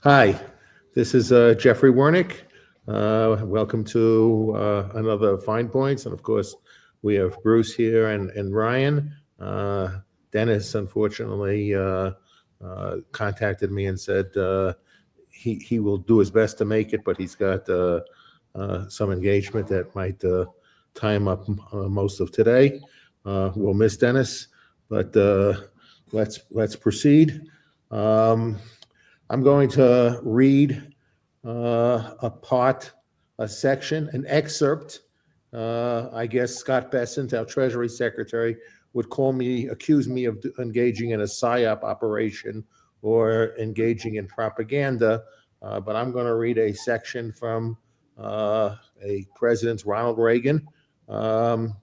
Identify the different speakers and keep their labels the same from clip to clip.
Speaker 1: Hi, this is Jeffrey Wernick. Welcome to another Fine Points. And of course, we have Bruce here and Ryan. Dennis, unfortunately, contacted me and said he will do his best to make it, but he's got some engagement that might tie him up most of today. We'll miss Dennis, but let's proceed. I'm going to read a section, an excerpt. I guess Scott Bessent, our Treasury Secretary, would accuse me of engaging in a PSYOP operation or engaging in propaganda. But I'm going to read a section from a President Ronald Reagan, who,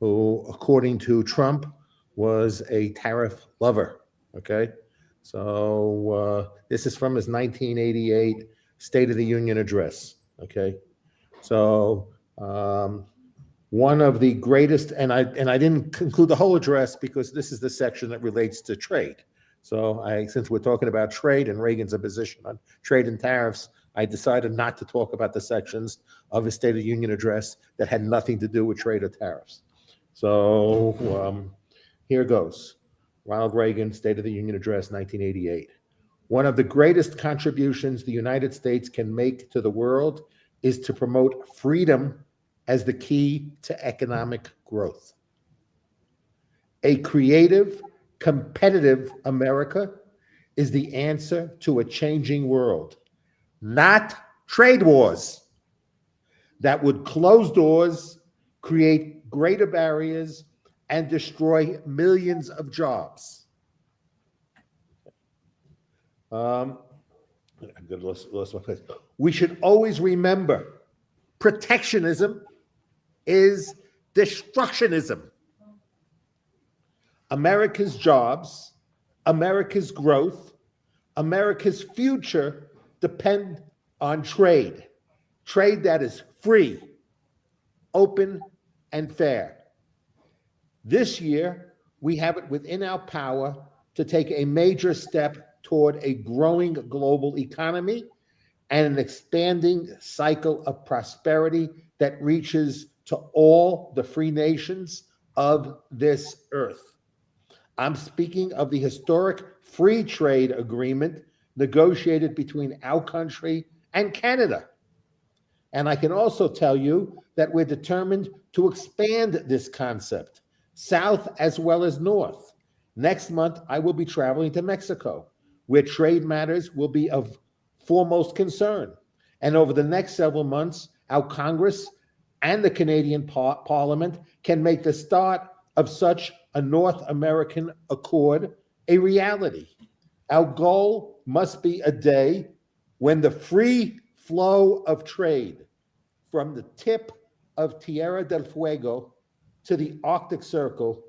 Speaker 1: according to Trump, was a tariff lover. Okay, so this is from his 1988 State of the Union address. Okay, so one of the greatest, and I didn't conclude the whole address because this is the section that relates to trade. So since we're talking about trade and Reagan's position on trade and tariffs, I decided not to talk about the sections of his State of the Union address that had nothing to do with trade or tariffs. So here goes. Ronald Reagan, State of the Union Address, 1988. One of the greatest contributions the United States can make to the world is to promote freedom as the key to economic growth. A creative, competitive America is the answer to a changing world, not trade wars that would close doors, create greater barriers, and destroy millions of jobs. We should always remember protectionism is destructionism. America's jobs, America's growth, America's future depend on trade. Trade that is free, open, and fair. This year, we have it within our power to take a major step toward a growing global economy and an expanding cycle of prosperity that reaches to all the free nations of this earth. I'm speaking of the historic free trade agreement negotiated between our country and Canada. And I can also tell you that we're determined to expand this concept, south as well as north. Next month, I will be traveling to Mexico, where trade matters will be of foremost concern. And over the next several months, our Congress and the Canadian Parliament can make the start of such a North American accord a reality. Our goal must be a day when the free flow of trade from the tip of Tierra del Fuego to the Arctic Circle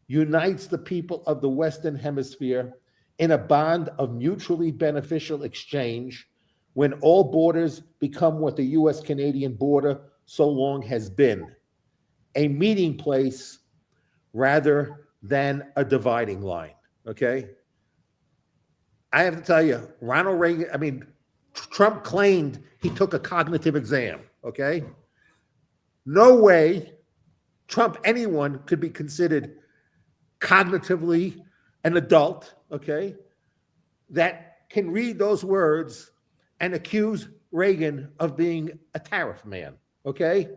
Speaker 1: unites the people of the Western Hemisphere in a bond of mutually beneficial exchange, when all borders become what the U.S.-Canadian border so long has been, a meeting place rather than a dividing line. Okay? I have to tell you, Ronald Reagan, Trump claimed he took a cognitive exam. Okay? No way anyone could be considered cognitively an adult, okay, that can read those words and accuse Reagan of being a tariff man, okay?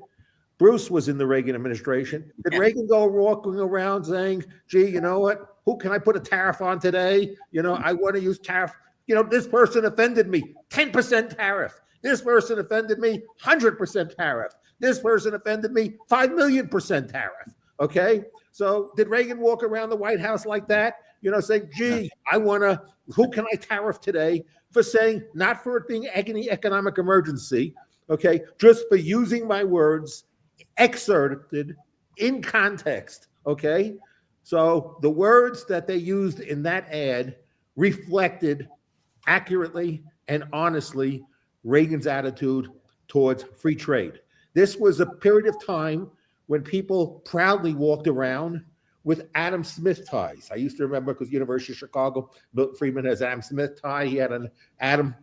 Speaker 1: Bruce was in the Reagan administration. Did Reagan go walking around saying, gee, you know what? Who can I put a tariff on today? I want to use tariff. This person offended me, 10% tariff. This person offended me, 100% tariff. This person offended me, 5 million % tariff. Okay? So did Reagan walk around the White House like that? Saying, gee, who can I tariff today for saying, not for it being any economic emergency, okay, just for using my words excerpted in context, okay? So the words that they used in that ad reflected accurately and honestly Reagan's attitude towards free trade. This was a period of time when people proudly walked around with Adam Smith ties. I used to remember because University of Chicago, Milton Friedman has Adam Smith tie. He had an Adam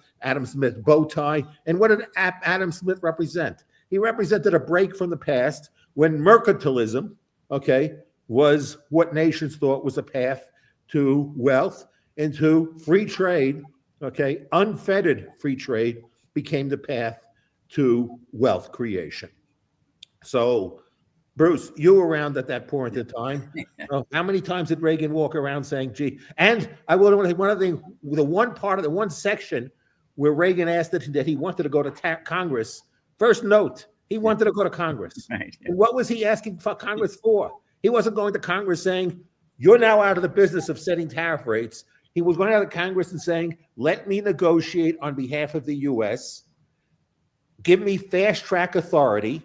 Speaker 1: Smith bow tie. And what did Adam Smith represent? He represented a break from the past when mercantilism, okay, was what nations thought was a path to wealth, into free trade, okay, unfettered free trade became the path to wealth creation. So, Bruce, you were around at that point in time. How many times did Reagan walk around saying, gee, and I will want to one of the one part of the one section where Reagan asked that he wanted to go to Congress. First note, he wanted to go to Congress.
Speaker 2: Right.
Speaker 1: And what was he asking for Congress for? He wasn't going to Congress saying, you're now out of the business of setting tariff rates. He was going out of Congress and saying, let me negotiate on behalf of the U.S., give me fast track authority,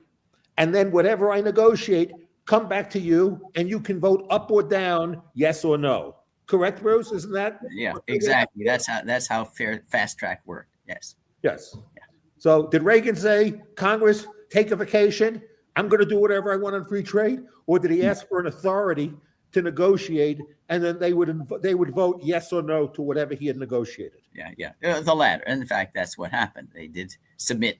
Speaker 1: and then whatever I negotiate, come back to you, and you can vote up or down, yes or no. Correct, Bruce? Isn't that?
Speaker 2: Yeah, exactly. That's how fast track worked. Yes.
Speaker 1: Yes. Yeah. So did Reagan say, Congress, take a vacation? I'm going to do whatever I want on free trade? Or did he ask for an authority to negotiate, and then they would vote yes or no to whatever he had negotiated?
Speaker 2: Yeah. The latter. And in fact, that's what happened. They did submit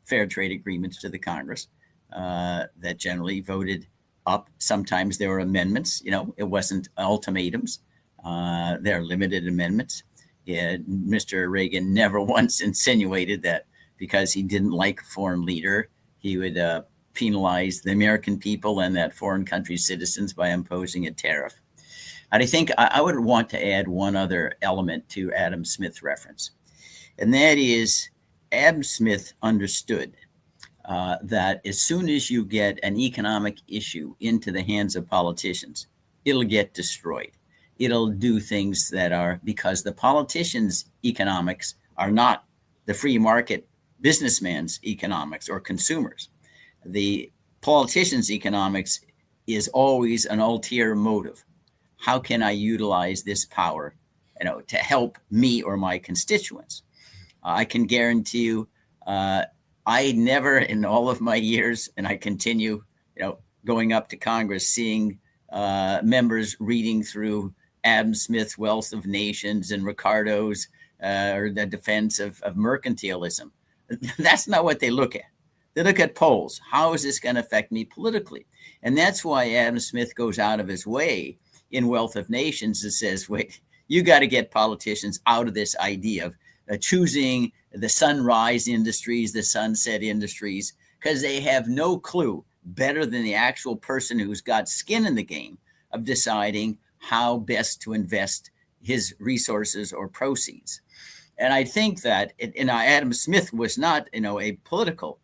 Speaker 2: fair trade agreements to the Congress that generally voted up. Sometimes there were amendments. It wasn't ultimatums. There are limited amendments. Mr. Reagan never once insinuated that because he didn't like a foreign leader, he would penalize the American people and that foreign country's citizens by imposing a tariff. And I think I would want to add one other element to Adam Smith's reference, and that is Adam Smith understood that as soon as you get an economic issue into the hands of politicians, it'll get destroyed. It'll do things that are, because the politicians' economics are not the free market businessman's economics or consumers. The politician's economics is always an ulterior motive. How can I utilize this power, to help me or my constituents? I can guarantee you, I never in all of my years, and I continue, going up to Congress, seeing members reading through Adam Smith's Wealth of Nations and Ricardo's or the defense of mercantilism. That's not what they look at. They look at polls. How is this going to affect me politically? And that's why Adam Smith goes out of his way in Wealth of Nations and says, wait, you got to get politicians out of this idea of choosing the sunrise industries, the sunset industries, because they have no clue better than the actual person who's got skin in the game of deciding how best to invest his resources or proceeds. And I think that Adam Smith was not, a political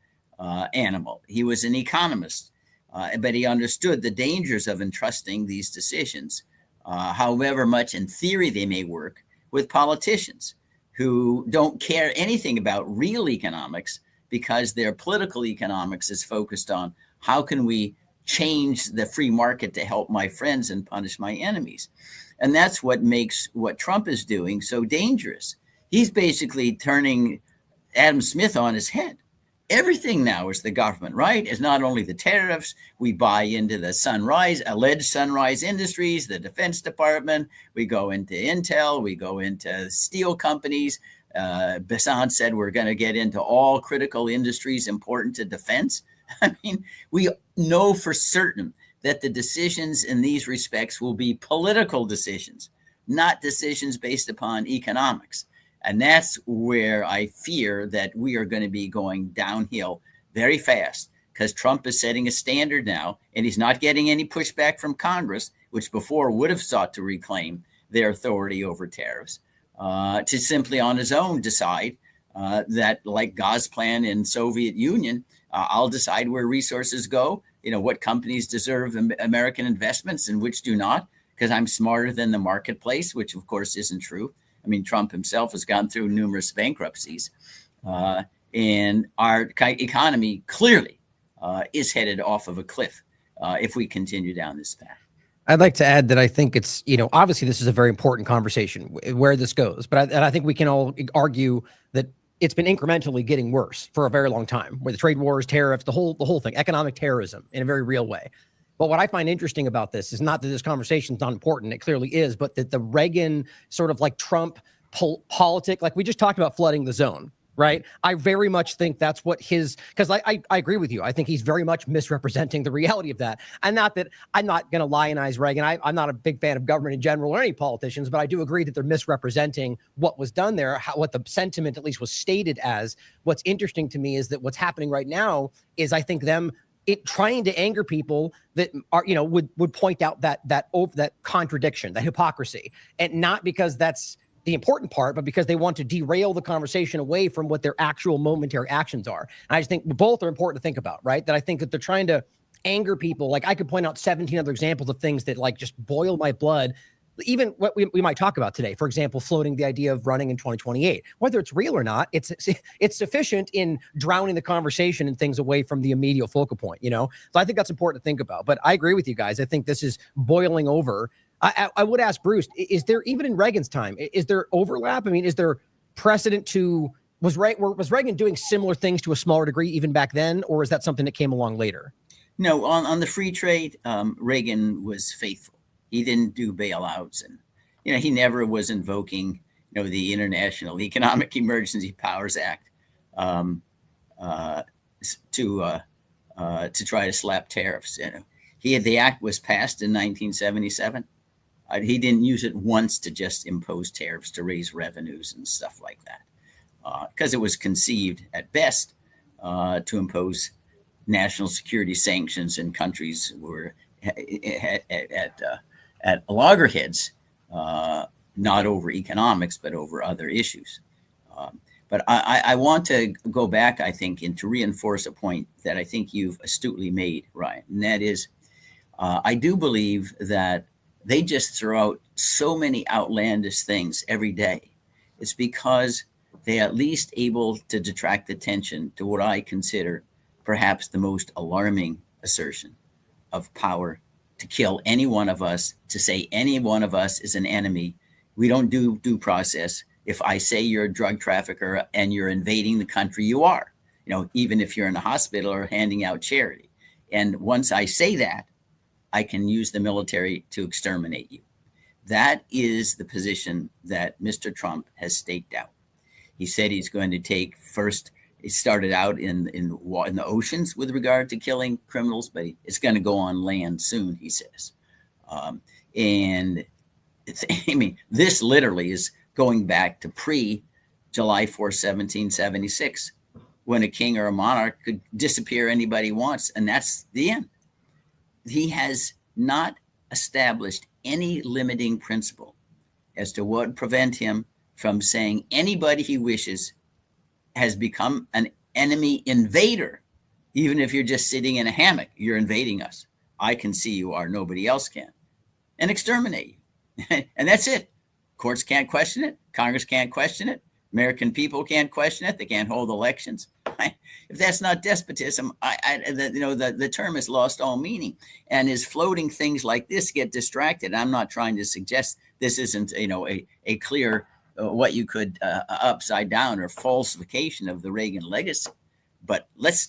Speaker 2: animal. He was an economist, but he understood the dangers of entrusting these decisions, however much in theory they may work, with politicians who don't care anything about real economics because their political economics is focused on how can we change the free market to help my friends and punish my enemies. And that's what makes what Trump is doing so dangerous. He's basically turning Adam Smith on his head. Everything now is the government, right? It's not only the tariffs. We buy into the alleged sunrise industries, the Defense Department. We go into Intel. We go into steel companies. Besant said we're going to get into all critical industries important to defense. I mean, we know for certain that the decisions in these respects will be political decisions, not decisions based upon economics. And that's where I fear that we are going to be going downhill very fast, because Trump is setting a standard now, and he's not getting any pushback from Congress, which before would have sought to reclaim their authority over tariffs, to simply on his own decide that, like Gazprom in Soviet Union, I'll decide where resources go, what companies deserve American investments and which do not, because I'm smarter than the marketplace, which of course isn't true. I mean, Trump himself has gone through numerous bankruptcies, and our economy clearly is headed off of a cliff if we continue down this path.
Speaker 3: I'd like to add that I think it's, obviously this is a very important conversation where this goes, but I think we can all argue that it's been incrementally getting worse for a very long time, with the trade wars, tariffs, the whole thing, economic terrorism in a very real way. But what I find interesting about this is not that this conversation is not important. It clearly is, but that the Reagan sort of like Trump politic, like we just talked about flooding the zone, right? I very much think that's what because I agree with you. I think he's very much misrepresenting the reality of that. And not that I'm not going to lionize Reagan. I'm not a big fan of government in general or any politicians, but I do agree that they're misrepresenting what was done there, what the sentiment at least was stated as. What's interesting to me is that what's happening right now is I think them trying to anger people that are, would point out that contradiction, that hypocrisy, and not because that's the important part, but because they want to derail the conversation away from what their actual momentary actions are. And I just think both are important to think about, right? That I think that they're trying to anger people. Like I could point out 17 other examples of things that like just boil my blood. Even what we might talk about today, for example, floating the idea of running in 2028, whether it's real or not, it's sufficient in drowning the conversation and things away from the immediate focal point, So I think that's important to think about. But I agree with you guys. I think this is boiling over. I would ask Bruce, is there, even in Reagan's time, is there overlap? I mean, is there precedent to, was Reagan doing similar things to a smaller degree even back then, or is that something that came along later?
Speaker 2: No, on the free trade, Reagan was faithful. He didn't do bailouts, and he never was invoking the International Economic Emergency Powers Act to try to slap tariffs. The act was passed in 1977. He didn't use it once to just impose tariffs to raise revenues and stuff like that, because it was conceived at best to impose national security sanctions in countries where at loggerheads, not over economics, but over other issues. But I want to go back, I think, and to reinforce a point that I think you've astutely made, Ryan, and that is, I do believe that they just throw out so many outlandish things every day. It's because they're at least able to detract attention to what I consider perhaps the most alarming assertion of power, to kill any one of us, to say any one of us is an enemy. We don't do due process. If I say you're a drug trafficker and you're invading the country, you are, even if you're in a hospital or handing out charity. And once I say that, I can use the military to exterminate you. That is the position that Mr. Trump has staked out. He said he's going to take first. It started out in the oceans with regard to killing criminals, but it's going to go on land soon, he says. This literally is going back to pre-July 4th, 1776, when a king or a monarch could disappear anybody wants, and that's the end. He has not established any limiting principle as to what would prevent him from saying anybody he wishes has become an enemy invader. Even if you're just sitting in a hammock, you're invading us. I can see you are, nobody else can, and exterminate you. And that's it. Courts can't question it. Congress can't question it. American people can't question it. They can't hold elections. If that's not despotism, the term has lost all meaning. And as floating things like this get distracted, I'm not trying to suggest this isn't a clear what you could upside down or falsification of the Reagan legacy. But let's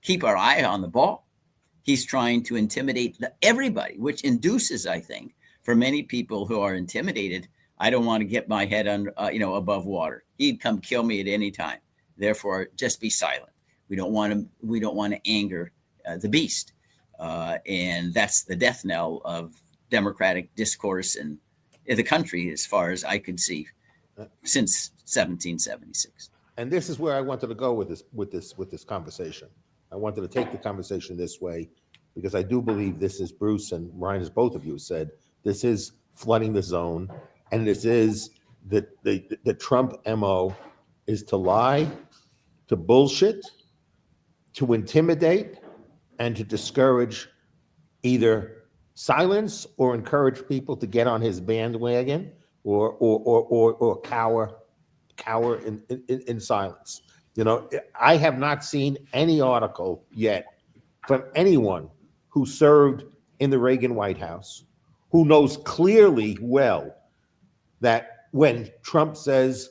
Speaker 2: keep our eye on the ball. He's trying to intimidate everybody, which induces, I think, for many people who are intimidated, I don't want to get my head above water. He'd come kill me at any time. Therefore, just be silent. We don't want to anger the beast, and that's the death knell of democratic discourse in the country, as far as I could see, since 1776.
Speaker 1: And this is where I wanted to go with this conversation. I wanted to take the conversation this way because I do believe this is, Bruce and Ryan, as both of you said, this is flooding the zone, and this is the Trump MO is to lie, to bullshit, to intimidate, and to discourage either silence or encourage people to get on his bandwagon or cower in silence. I have not seen any article yet from anyone who served in the Reagan White House who knows clearly well that when Trump says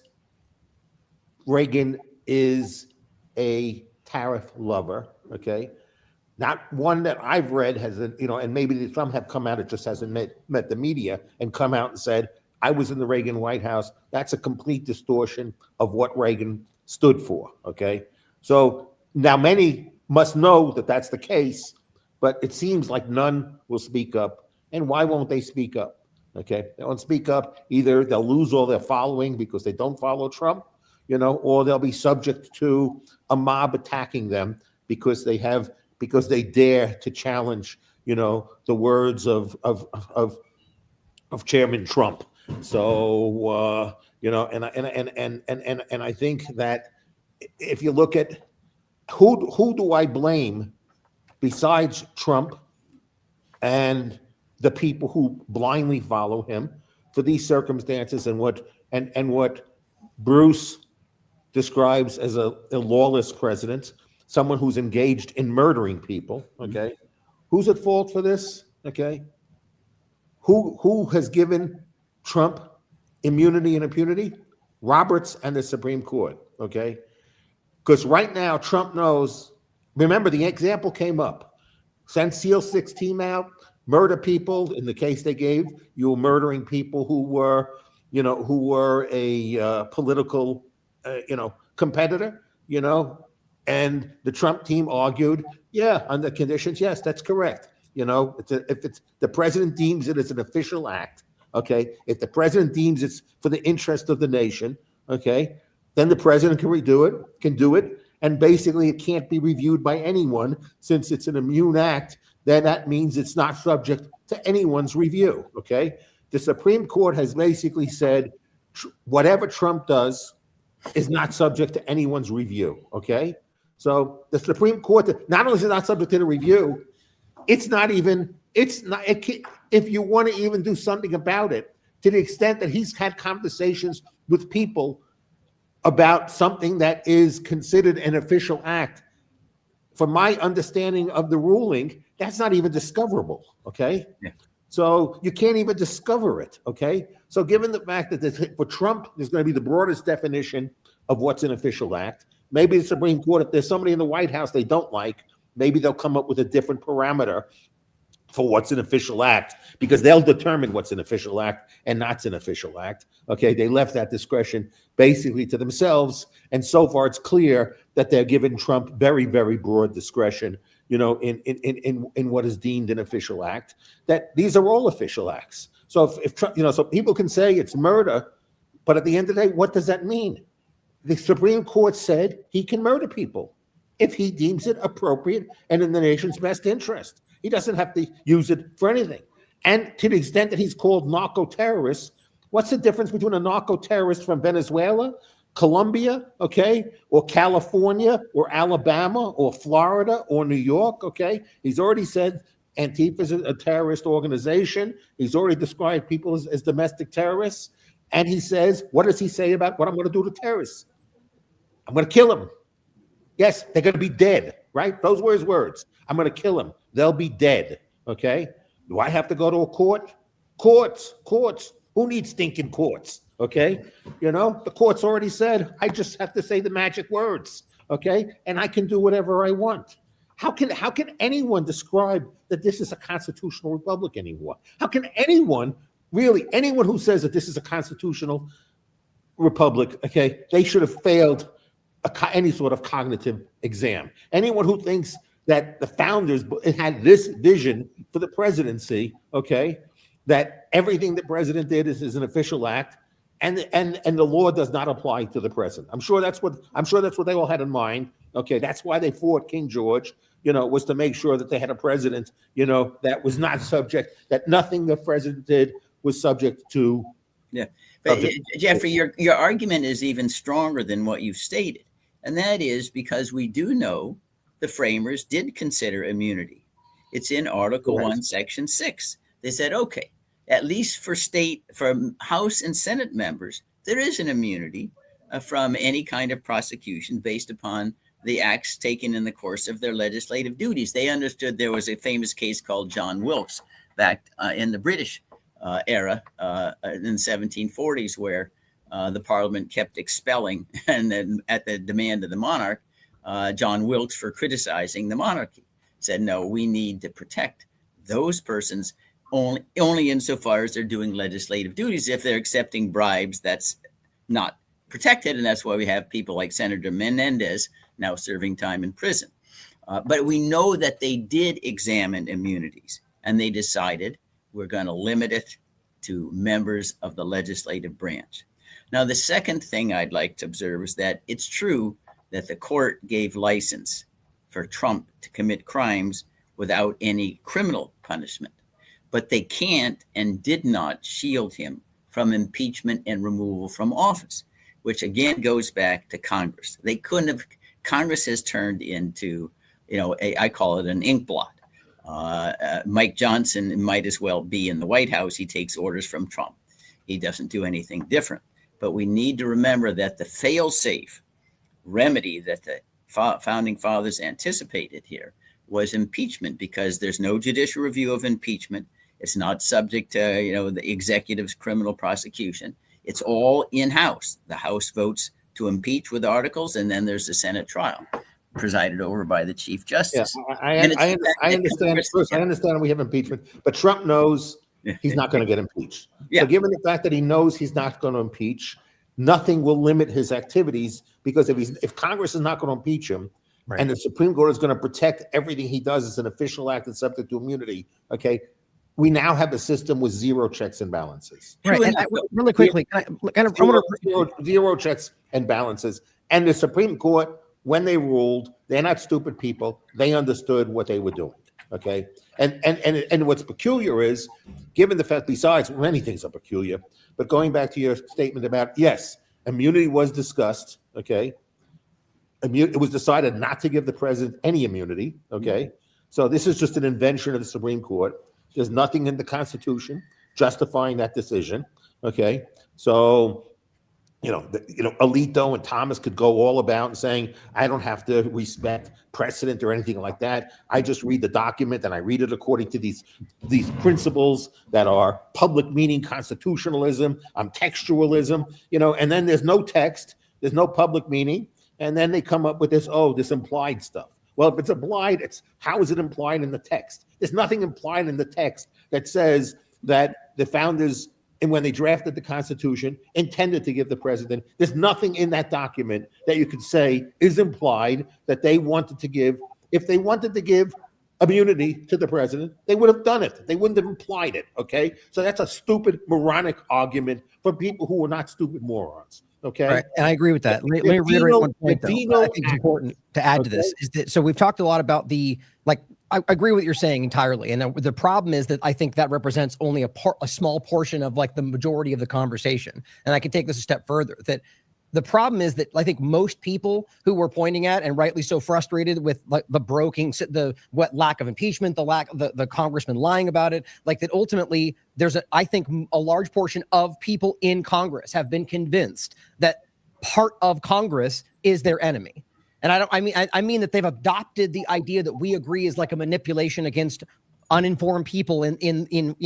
Speaker 1: Reagan is a tariff lover, okay, Not one that I've read has, and maybe some have come out, it just hasn't met the media and come out and said, I was in the Reagan White House. That's a complete distortion of what Reagan stood for, okay? So now many must know that that's the case, but it seems like none will speak up. And why won't they speak up? Okay, they won't speak up. Either they'll lose all their following because they don't follow Trump, or they'll be subject to a mob attacking them because they dare to challenge, the words of Chairman Trump. So and I think that if you look at who do I blame besides Trump and the people who blindly follow him for these circumstances and what Bruce describes as a lawless president, someone who's engaged in murdering people, okay? Who's at fault for this, okay? Who has given Trump immunity and impunity? Roberts and the Supreme Court, okay? Because right now, Trump knows, remember the example came up, send SEAL 6 team out, murder people. In the case they gave, you were murdering people who were a political, competitor, and the Trump team argued, yeah, under conditions, yes, that's correct. If it's the president deems it as an official act, okay, if the president deems it's for the interest of the nation, okay, then the president can do it, and basically it can't be reviewed by anyone since it's an immune act. Then that means it's not subject to anyone's review, okay? The Supreme Court has basically said whatever Trump does is not subject to anyone's review, okay? So the Supreme Court, not only is it not subject to the review, if you want to even do something about it, to the extent that he's had conversations with people about something that is considered an official act, from my understanding of the ruling, that's not even discoverable, okay?
Speaker 2: Yeah.
Speaker 1: So you can't even discover it, okay? So given the fact that for Trump, there's going to be the broadest definition of what's an official act, maybe the Supreme Court, if there's somebody in the White House they don't like, maybe they'll come up with a different parameter for what's an official act, because they'll determine what's an official act and not's an official act. Okay, they left that discretion basically to themselves, and so far it's clear that they're giving Trump very, very broad discretion, in what is deemed an official act. That these are all official acts. So if Trump, so people can say it's murder, but at the end of the day, what does that mean? The Supreme Court said he can murder people if he deems it appropriate and in the nation's best interest. He doesn't have to use it for anything. And to the extent that he's called narco-terrorists, what's the difference between a narco-terrorist from Venezuela, Colombia, okay, or California, or Alabama, or Florida, or New York, okay? He's already said Antifa is a terrorist organization. He's already described people as domestic terrorists. And he says, what does he say about what I'm going to do to terrorists? I'm going to kill them. Yes, they're going to be dead, right? Those were his words. I'm going to kill them. They'll be dead, okay? Do I have to go to a court? Courts. Who needs stinking courts, okay? The court's already said, I just have to say the magic words, okay? And I can do whatever I want. How can anyone describe that this is a constitutional republic anymore? How can anyone who says that this is a constitutional republic, okay, they should have failed any sort of cognitive exam. Anyone who thinks that the founders had this vision for the presidency, okay, that everything the president did is an official act, and the law does not apply to the president. I'm sure that's what they all had in mind. Okay, that's why they fought King George, was to make sure that they had a president, that was not subject, that nothing the president did was subject to.
Speaker 2: Yeah, but Jeffrey, your argument is even stronger than what you've stated, and that is because we do know the framers did consider immunity. It's in Article 1, Section 6. They said, okay, at least for House and Senate members, there is an immunity from any kind of prosecution based upon the acts taken in the course of their legislative duties. They understood there was a famous case called John Wilkes back in the British era in the 1740s, where the Parliament kept expelling, and then at the demand of the monarch, John Wilkes for criticizing the monarchy. said, no, we need to protect those persons only insofar as they're doing legislative duties. If they're accepting bribes, that's not protected. And that's why we have people like Senator Menendez now serving time in prison. But we know that they did examine immunities, and they decided we're going to limit it to members of the legislative branch. Now, the second thing I'd like to observe is that it's true that the court gave license for Trump to commit crimes without any criminal punishment, but they can't and did not shield him from impeachment and removal from office, which again goes back to Congress. They couldn't have. Congress has turned into, I call it an ink blot. Mike Johnson might as well be in the White House. He takes orders from Trump. He doesn't do anything different. But we need to remember that the fail-safe remedy that the founding fathers anticipated here was impeachment, because there's no judicial review of impeachment. It's not subject to, the executive's criminal prosecution. It's all in-house. The House votes to impeach with articles, and then there's the Senate trial presided over by the Chief Justice.
Speaker 1: Yeah, I understand. First, I understand we have impeachment, but Trump knows he's not going to get impeached.
Speaker 2: Yeah.
Speaker 1: So given the fact that he knows he's not going to impeach, nothing will limit his activities, because if Congress is not going to impeach him, right, and the Supreme Court is going to protect everything he does as an official act and subject to immunity, okay, we now have a system with zero checks and balances.
Speaker 3: Right. And really quickly,
Speaker 1: zero checks and balances. And the Supreme Court, when they ruled, they're not stupid people. They understood what they were doing. Okay. And what's peculiar is, given the fact, besides many things are peculiar, but going back to your statement about, yes, immunity was discussed. Okay. It was decided not to give the president any immunity. Okay. So this is just an invention of the Supreme Court. There's nothing in the Constitution justifying that decision. Okay. So, Alito and Thomas could go all about and saying, I don't have to respect precedent or anything like that. I just read the document and I read it according to these principles that are public meaning constitutionalism, textualism, and then there's no text, there's no public meaning. And then they come up with this implied stuff. Well, if it's implied, how is it implied in the text? There's nothing implied in the text that says that the founders, and when they drafted the Constitution, intended to give the president. There's nothing in that document that you could say is implied that they wanted to give. If they wanted to give immunity to the president, they would have done it. They wouldn't have implied it, okay? So that's a stupid, moronic argument for people who are not stupid morons, okay?
Speaker 3: Right. And I agree with that. Let me reiterate one point, though, I think it's important to add to this, is that, so we've talked a lot about I agree with what you're saying entirely. And the problem is that I think that represents only a small portion of the majority of the conversation. And I can take this a step further, that the problem is that I think most people who we're pointing at, and rightly so, frustrated with the lack of impeachment, the congressman lying about it, that ultimately I think a large portion of people in Congress have been convinced that part of Congress is their enemy. And I mean that they've adopted the idea that we agree is a manipulation against uninformed people in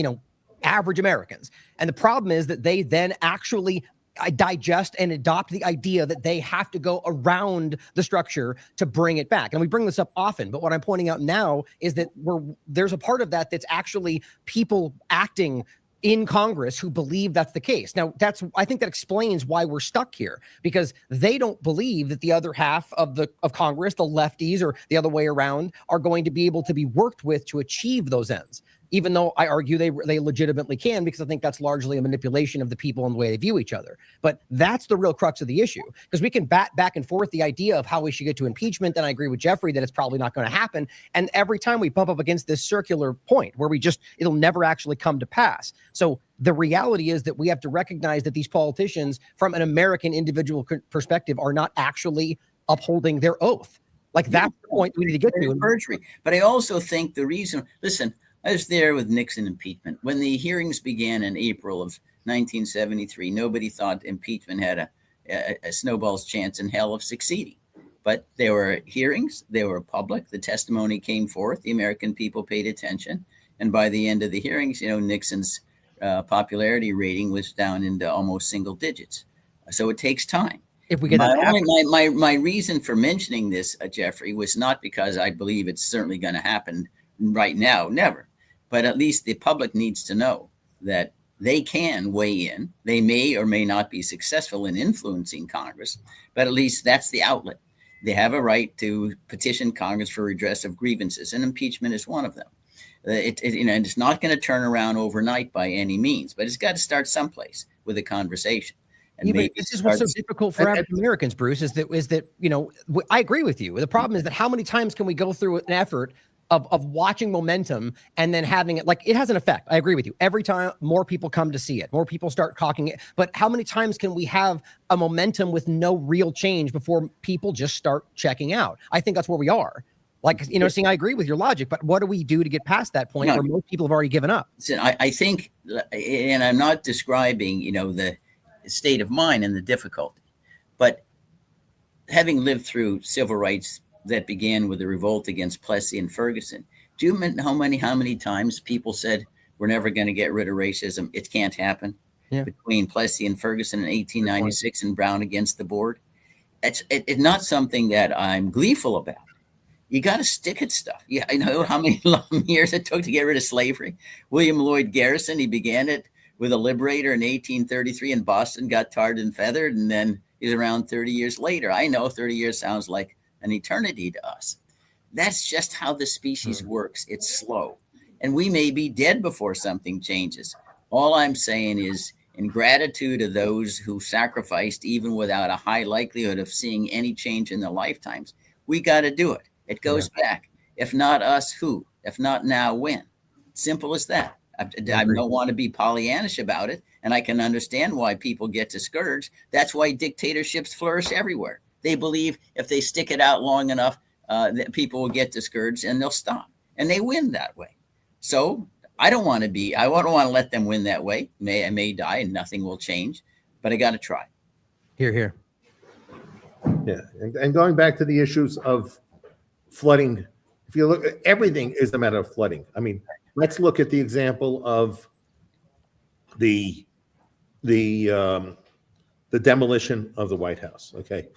Speaker 3: average Americans. And the problem is that they then actually digest and adopt the idea that they have to go around the structure to bring it back. And we bring this up often, but what I'm pointing out now is that there's a part of that that's actually people acting in Congress who believe that's the case. Now, I think that explains why we're stuck here, because they don't believe that the other half of Congress, the lefties or the other way around, are going to be able to be worked with to achieve those ends. Even though I argue they legitimately can, because I think that's largely a manipulation of the people and the way they view each other. But that's the real crux of the issue, because we can bat back and forth the idea of how we should get to impeachment. And I agree with Jeffrey that it's probably not going to happen. And every time we bump up against this circular point where it'll never actually come to pass. So the reality is that we have to recognize that these politicians, from an American individual perspective, are not actually upholding their oath. That's the point we need to get to.
Speaker 2: Perjury. But I also think the reason, listen, I was there with Nixon impeachment. When the hearings began in April of 1973, nobody thought impeachment had a snowball's chance in hell of succeeding. But there were hearings, they were public, the testimony came forth, the American people paid attention. And by the end of the hearings, Nixon's popularity rating was down into almost single digits. So it takes time.
Speaker 3: if we get that to happen.
Speaker 2: My reason for mentioning this, Jeffrey, was not because I believe it's certainly going to happen right now, never. But at least the public needs to know that they can weigh in. They may or may not be successful in influencing Congress, but at least that's the outlet. They have a right to petition Congress for redress of grievances, and impeachment is one of them. And it's not going to turn around overnight by any means, but it's got to start someplace with a conversation. And
Speaker 3: maybe this is what's so difficult for African Americans, Bruce, is that I agree with you. The problem is that how many times can we go through an effort of watching momentum and then having it, like, it has an effect. I agree with you. Every time more people come to see it, more people start talking it. But how many times can we have a momentum with no real change before people just start checking out? I think that's where we are. Like, seeing, I agree with your logic, but what do we do to get past that point where most people have already given up?
Speaker 2: I think, and I'm not describing, the state of mind and the difficulty, but having lived through civil rights that began with the revolt against Plessy and Ferguson, do you know how many times people said we're never going to get rid of racism? It can't happen. Yeah. Between Plessy and Ferguson in 1896 and Brown against the board. It's not something that I'm gleeful about. You got to stick at stuff. Yeah, I know how many long years it took to get rid of slavery. William Lloyd Garrison, he began it with a liberator in 1833 in Boston, got tarred and feathered, and then he's around 30 years later. I know 30 years sounds like an eternity to us. That's just how the species works. It's slow. And we may be dead before something changes. All I'm saying is, in gratitude to those who sacrificed even without a high likelihood of seeing any change in their lifetimes, we got to do it. It goes back. If not us, who? If not now, when? Simple as that. I don't want to be Pollyannish about it, and I can understand why people get discouraged. That's why dictatorships flourish everywhere. They believe if they stick it out long enough, that people will get discouraged and they'll stop, and they win that way. So I don't want to let them win that way. I may die and nothing will change, but I got to try.
Speaker 3: Here.
Speaker 1: Yeah, and going back to the issues of flooding, if you look, everything is a matter of flooding. I mean, let's look at the example of the demolition of the White House. Okay,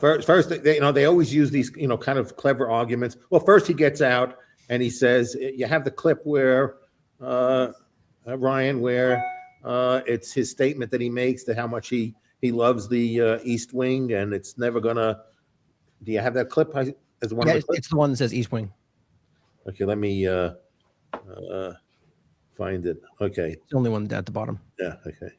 Speaker 1: first they always use these kind of clever arguments. Well, first he gets out and he says, you have the clip where Ryan, where it's his statement that he makes to how much he loves the East Wing, and it's never gonna. Do you have that clip? It's
Speaker 3: the one that says East Wing.
Speaker 1: Okay, let me find it. Okay,
Speaker 3: it's the only one at the bottom.
Speaker 1: Yeah. Okay.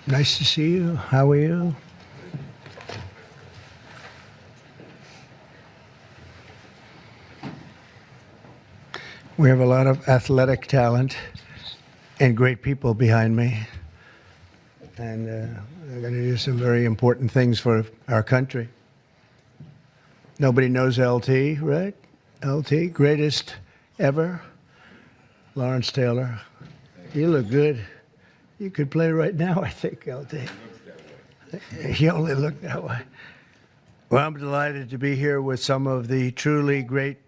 Speaker 4: Nice to see you. How are you? We have a lot of athletic talent and great people behind me. And they're going to do some very important things for our country. Nobody knows LT, right? LT, greatest ever. Lawrence Taylor. You look good. You could play right now, I think, LT. You only look that way. Well, I'm delighted to be here with some of the truly great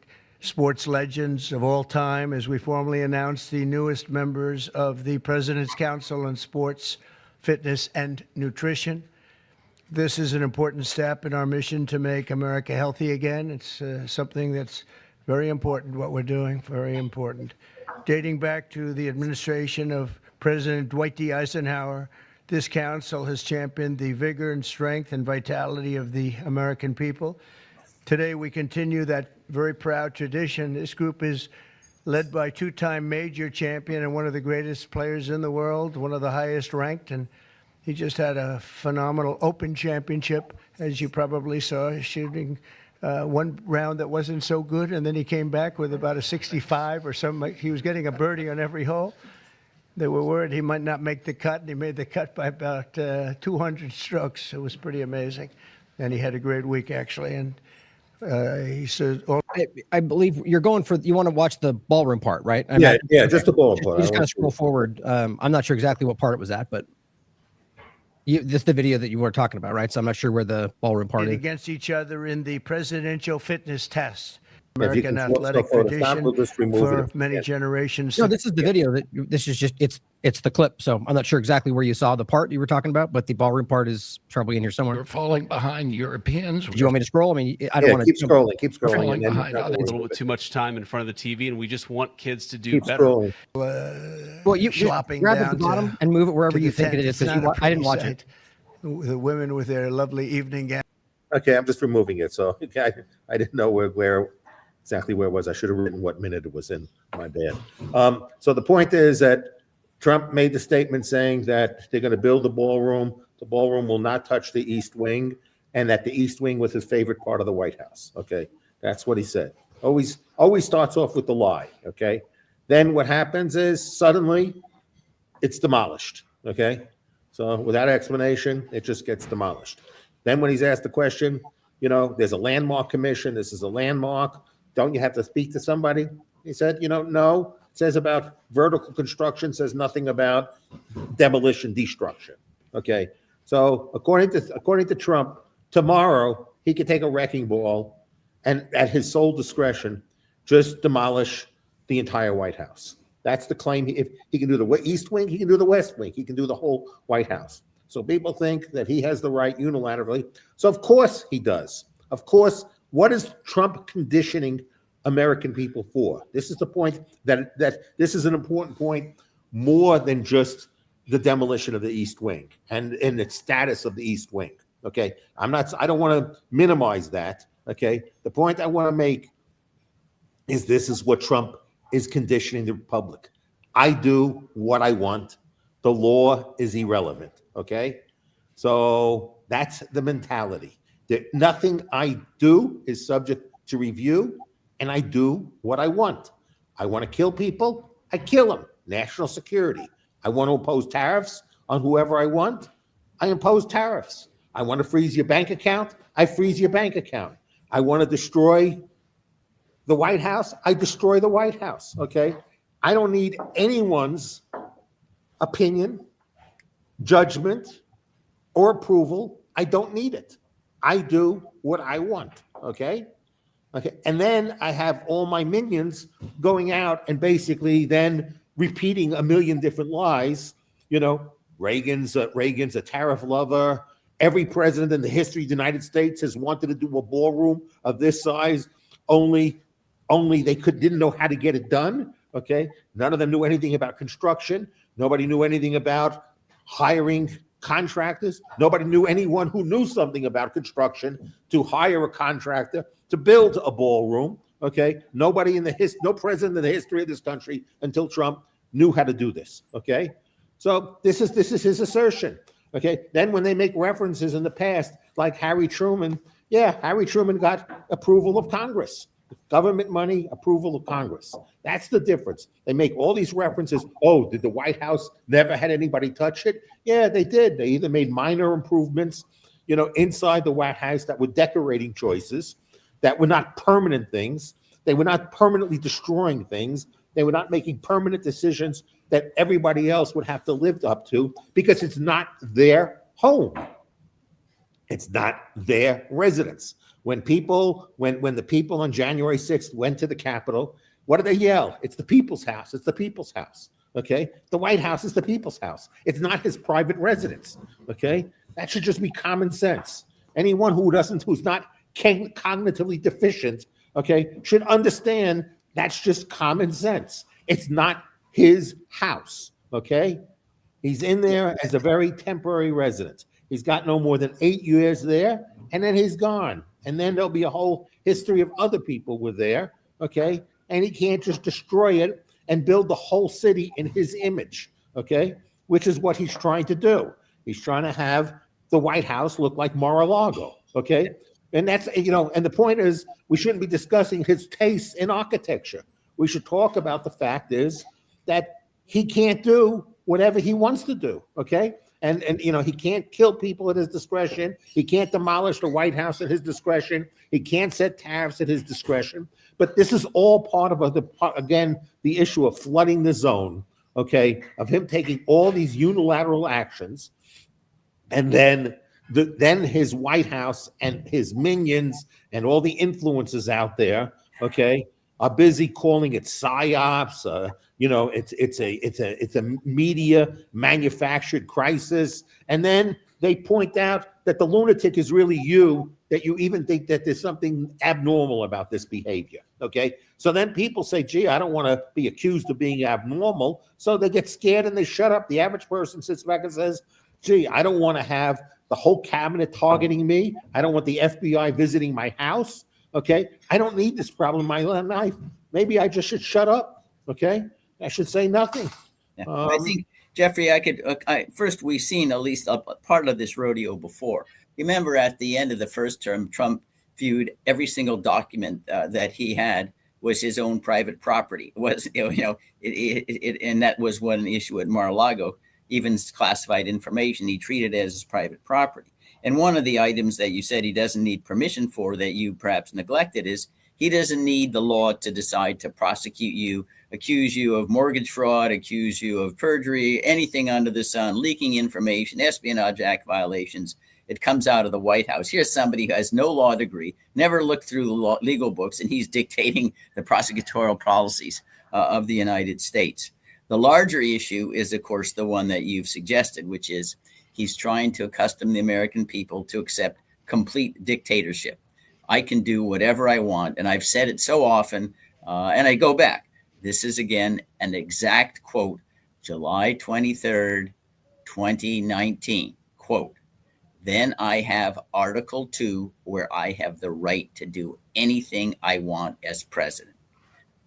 Speaker 4: sports legends of all time as we formally announce the newest members of the President's Council on Sports, Fitness, and Nutrition. This is an important step in our mission to make America healthy again. It's something that's very important, what we're doing, very important. Dating back to the administration of President Dwight D. Eisenhower, this council has championed the vigor and strength and vitality of the American people. Today, we continue that very proud tradition. This group is led by two-time major champion and one of the greatest players in the world, one of the highest ranked, and he just had a phenomenal Open Championship, as you probably saw, shooting one round that wasn't so good, and then he came back with about a 65 or something. He was getting a birdie on every hole. They were worried he might not make the cut, and he made the cut by about 200 strokes. It was pretty amazing, and he had a great week, actually, and he said,
Speaker 3: I believe you're going for, you want to watch the ballroom part, right?
Speaker 1: Just the ballroom part.
Speaker 3: You just kind of scroll forward. I'm not sure exactly what part it was at, but this is the video that you were talking about, right? So I'm not sure where the ballroom part is.
Speaker 4: Against each other in the presidential fitness test. American athletic tradition for many
Speaker 1: again.
Speaker 4: generations.
Speaker 3: No, this is the video that this is just it's the clip. So I'm not sure exactly where you saw the part you were talking about, but the ballroom part is probably in here somewhere.
Speaker 5: We're falling behind Europeans.
Speaker 3: Do you want me to scroll? I mean, I don't want to
Speaker 1: keep scrolling. Keep scrolling.
Speaker 5: Falling behind
Speaker 6: A
Speaker 5: others.
Speaker 6: little bit too much time in front of the TV, and we just want kids to do
Speaker 1: Keep
Speaker 6: better.
Speaker 1: scrolling.
Speaker 3: Well, you
Speaker 4: Slopping
Speaker 3: grab it at
Speaker 4: down
Speaker 3: the bottom
Speaker 4: to-
Speaker 3: and move it wherever
Speaker 4: to
Speaker 3: you
Speaker 4: the
Speaker 3: think it
Speaker 4: tent.
Speaker 3: is.
Speaker 4: It's
Speaker 3: Because
Speaker 4: not a
Speaker 3: I didn't watch
Speaker 4: pretty
Speaker 3: it.
Speaker 4: sight. The women with their lovely evening gowns.
Speaker 1: Okay, I'm just removing it. So I didn't know where exactly where it was. I should have written what minute it was in. My bad. So the point is that Trump made the statement saying that they're going to build the ballroom. The ballroom will not touch the East Wing, and that the East Wing was his favorite part of the White House. Okay, that's what he said. Always starts off with the lie. Okay, then what happens is suddenly it's demolished. Okay, so without explanation, it just gets demolished. Then when he's asked the question, there's a landmark commission. This is a landmark. Don't you have to speak to somebody? He said, no. It says about vertical construction, says nothing about demolition, destruction. Okay. So according to Trump, tomorrow he could take a wrecking ball and at his sole discretion, just demolish the entire White House. That's the claim. If he can do the East Wing, he can do the West Wing. He can do the whole White House. So people think that he has the right unilaterally. So of course he does. Of course, what is Trump conditioning American people for? This is the point that this is an important point more than just the demolition of the East Wing and its status of the East Wing. Okay. I don't want to minimize that. Okay. The point I want to make is this is what Trump is conditioning the republic. I do what I want. The law is irrelevant. Okay. So that's the mentality. That nothing I do is subject to review, and I do what I want. I want to kill people, I kill them. National security. I want to impose tariffs on whoever I want, I impose tariffs. I want to freeze your bank account, I freeze your bank account. I want to destroy the White House, I destroy the White House. Okay. I don't need anyone's opinion, judgment, or approval. I don't need it. I do what I want. Okay. Okay. And then I have all my minions going out and basically then repeating a million different lies. Reagan's a tariff lover. Every president in the history of the United States has wanted to do a ballroom of this size. Only they didn't know how to get it done. Okay. None of them knew anything about construction. Nobody knew anything about hiring contractors. Nobody knew anyone who knew something about construction to hire a contractor to build a ballroom. Okay. No president in the history of this country until Trump knew how to do this. Okay. So this is his assertion. Okay. Then when they make references in the past, like Harry Truman, Harry Truman got approval of Congress. Government money, approval of Congress. That's the difference. They make all these references. Oh, did the White House never had anybody touch it? Yeah, they did. They either made minor improvements, inside the White House that were decorating choices, that were not permanent things. They were not permanently destroying things. They were not making permanent decisions that everybody else would have to live up to because it's not their home. It's not their residence. When the people on January 6th went to the Capitol, what did they yell? It's the people's house. It's the people's house. Okay. The White House is the people's house. It's not his private residence. Okay. That should just be common sense. Anyone who's not cognitively deficient, okay, should understand that's just common sense. It's not his house. Okay. He's in there as a very temporary resident. He's got no more than 8 years there, and then he's gone. And then there'll be a whole history of other people were there, okay? And he can't just destroy it and build the whole city in his image, okay? Which is what he's trying to do. He's trying to have the White House look like Mar-a-Lago, okay? And that's, and the point is, we shouldn't be discussing his tastes in architecture. We should talk about the fact is that he can't do whatever he wants to do, okay? And he can't kill people at his discretion. He can't demolish the White House at his discretion. He can't set tariffs at his discretion. But this is all part of the issue of flooding the zone, okay, of him taking all these unilateral actions, and then his White House and his minions and all the influences out there okay, are busy calling it psyops. It's a media manufactured crisis, and then they point out that the lunatic is really you. That you even think that there's something abnormal about this behavior. Okay, so then people say, "Gee, I don't want to be accused of being abnormal," so they get scared and they shut up. The average person sits back and says, "Gee, I don't want to have the whole cabinet targeting me. I don't want the FBI visiting my house. Okay, I don't need this problem in my life. Maybe I just should shut up. Okay, I should say nothing."
Speaker 2: Yeah. I think, Jeffrey, first, we've seen at least a part of this rodeo before. Remember, at the end of the first term, Trump viewed every single document that he had was his own private property. And that was one issue at Mar-a-Lago. Even classified information he treated as his private property. And one of the items that you said he doesn't need permission for, that you perhaps neglected, is he doesn't need the law to decide to prosecute you, accuse you of mortgage fraud, accuse you of perjury, anything under the sun, leaking information, Espionage Act violations. It comes out of the White House. Here's somebody who has no law degree, never looked through the legal books, and he's dictating the prosecutorial policies of the United States. The larger issue is, of course, the one that you've suggested, which is he's trying to accustom the American people to accept complete dictatorship. I can do whatever I want. And I've said it so often, and I go back. This is, again, an exact quote, July 23rd, 2019, quote, "Then I have Article 2, where I have the right to do anything I want as president."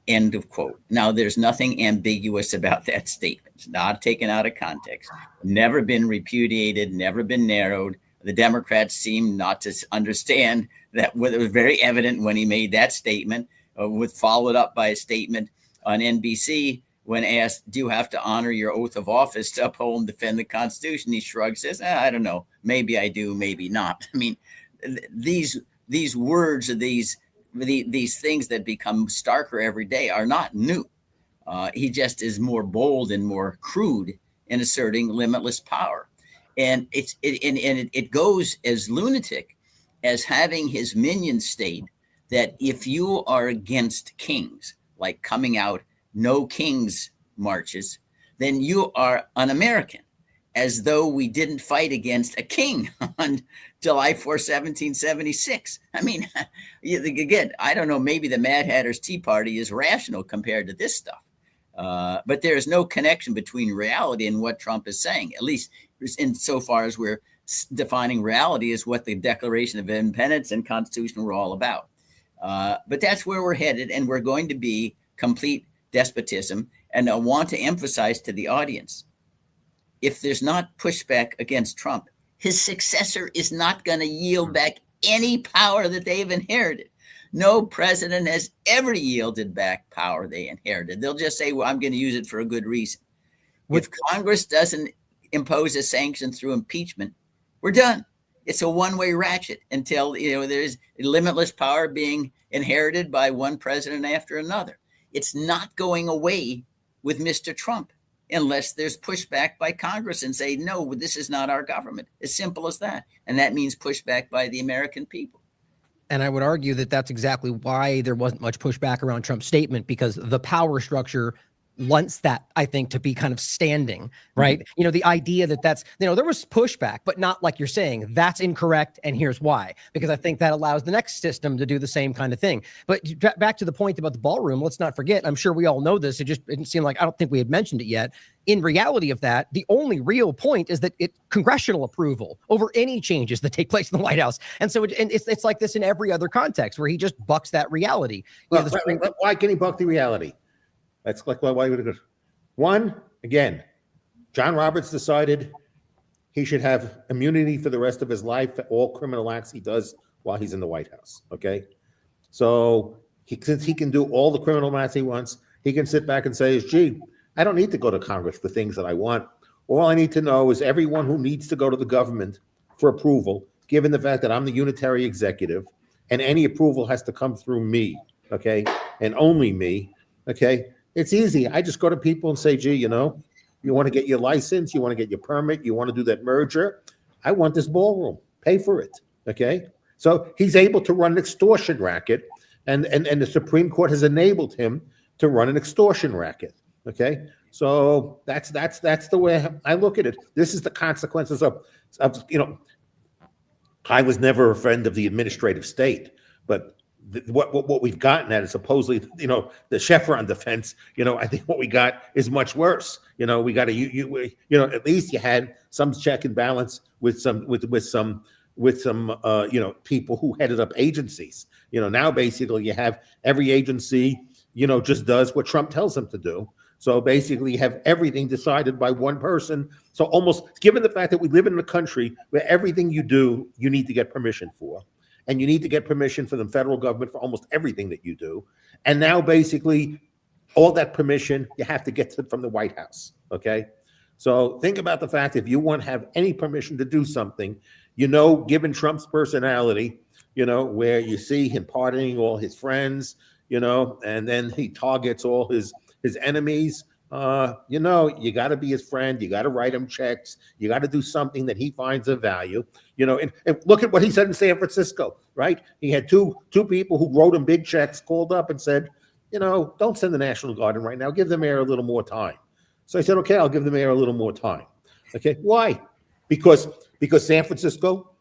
Speaker 2: End of quote. Now, there's nothing ambiguous about that statement. It's not taken out of context, never been repudiated, never been narrowed. The Democrats seem not to understand that. It was very evident when he made that statement, with followed up by a statement on NBC when asked, "Do you have to honor your oath of office to uphold and defend the Constitution?" He shrugs, says, "I don't know. Maybe I do, maybe not." I mean, these words, these things that become starker every day are not new. He just is more bold and more crude in asserting limitless power. And it goes as lunatic as having his minions state that if you are against kings, like coming out no kings marches, then you are un-American, as though we didn't fight against a king on July 4, 1776. I mean, again, I don't know, maybe the Mad Hatter's Tea Party is rational compared to this stuff. But there is no connection between reality and what Trump is saying, at least insofar as we're defining reality as what the Declaration of Independence and Constitution were all about. But that's where we're headed, and we're going to be complete despotism. And I want to emphasize to the audience, if there's not pushback against Trump, his successor is not going to yield back any power that they've inherited. No president has ever yielded back power they inherited. They'll just say, well, I'm going to use it for a good reason. If Congress doesn't impose a sanction through impeachment, we're done. It's a one-way ratchet until there's limitless power being inherited by one president after another. It's not going away with Mr. Trump unless there's pushback by Congress and say, no, this is not our government. As simple as that. And that means pushback by the American people.
Speaker 3: And I would argue that that's exactly why there wasn't much pushback around Trump's statement, because the power structure wants that, I think, to be kind of standing, right? Mm-hmm. The idea that that's, there was pushback, but not like you're saying, that's incorrect, and here's why. Because I think that allows the next system to do the same kind of thing. But back to the point about the ballroom, let's not forget, I'm sure we all know this, it just didn't seem like, I don't think we had mentioned it yet. In reality of that, the only real point is that congressional approval over any changes that take place in the White House. And so it's like this in every other context where he just bucks that reality.
Speaker 1: Well, why can he buck the reality? That's like why would it? One, again, John Roberts decided he should have immunity for the rest of his life for all criminal acts he does while he's in the White House. Okay, so since he can do all the criminal acts he wants, he can sit back and say, "Gee, I don't need to go to Congress for things that I want. All I need to know is everyone who needs to go to the government for approval, given the fact that I'm the unitary executive, and any approval has to come through me. Okay, and only me. Okay." It's easy. I just go to people and say, "Gee, you want to get your license, you want to get your permit, you want to do that merger. I want this ballroom. Pay for it." Okay. So he's able to run an extortion racket and the Supreme Court has enabled him to run an extortion racket. Okay, so that's the way I look at it. This is the consequences of I was never a friend of the administrative state, but what we've gotten at is supposedly, the Chevron defense. I think what we got is much worse. We got at least you had some check and balance with some people who headed up agencies. Now basically you have every agency, just does what Trump tells them to do. So basically you have everything decided by one person. So almost, given the fact that we live in a country where everything you do, you need to get permission for, and you need to get permission from the federal government for almost everything that you do. And now basically all that permission, you have to get from the White House, okay? So think about the fact, if you want to have any permission to do something, given Trump's personality, where you see him pardoning all his friends, and then he targets all his enemies, you got to be his friend. You got to write him checks. You got to do something that he finds of value, and look at what he said in San Francisco, right? He had two people who wrote him big checks, called up and said, don't send the National Guard in right now. Give the mayor a little more time. So I said, okay, I'll give the mayor a little more time. Okay, why? Because San Francisco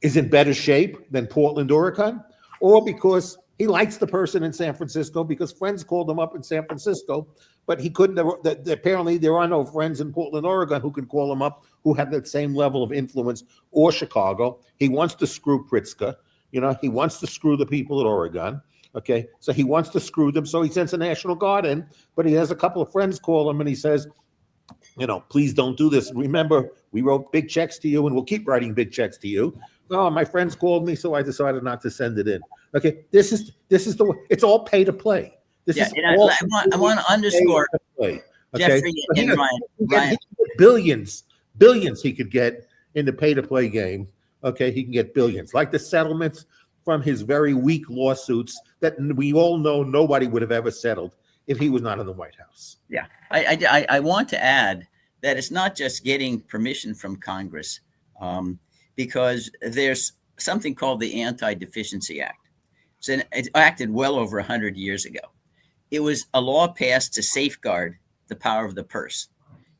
Speaker 1: is in better shape than Portland, Oregon, or because he likes the person in San Francisco because friends called him up in San Francisco, but he couldn't. Apparently, there are no friends in Portland, Oregon who can call him up who have that same level of influence, or Chicago. He wants to screw Pritzker. He wants to screw the people at Oregon. Okay, so he wants to screw them. So he sends a National Guard in, but he has a couple of friends call him and he says, please don't do this. Remember, we wrote big checks to you and we'll keep writing big checks to you. Oh, my friends called me, so I decided not to send it in. Okay, this is the way. It's all pay to play.
Speaker 2: I want to underscore,
Speaker 1: okay?
Speaker 2: Jeffrey and Ryan.
Speaker 1: Billions he could get in the pay to play game. Okay, he can get billions, like the settlements from his very weak lawsuits that we all know nobody would have ever settled if he was not in the White House.
Speaker 2: Yeah, I want to add that it's not just getting permission from Congress, because there's something called the Anti-Deficiency Act. It acted well over 100 years ago. It was a law passed to safeguard the power of the purse.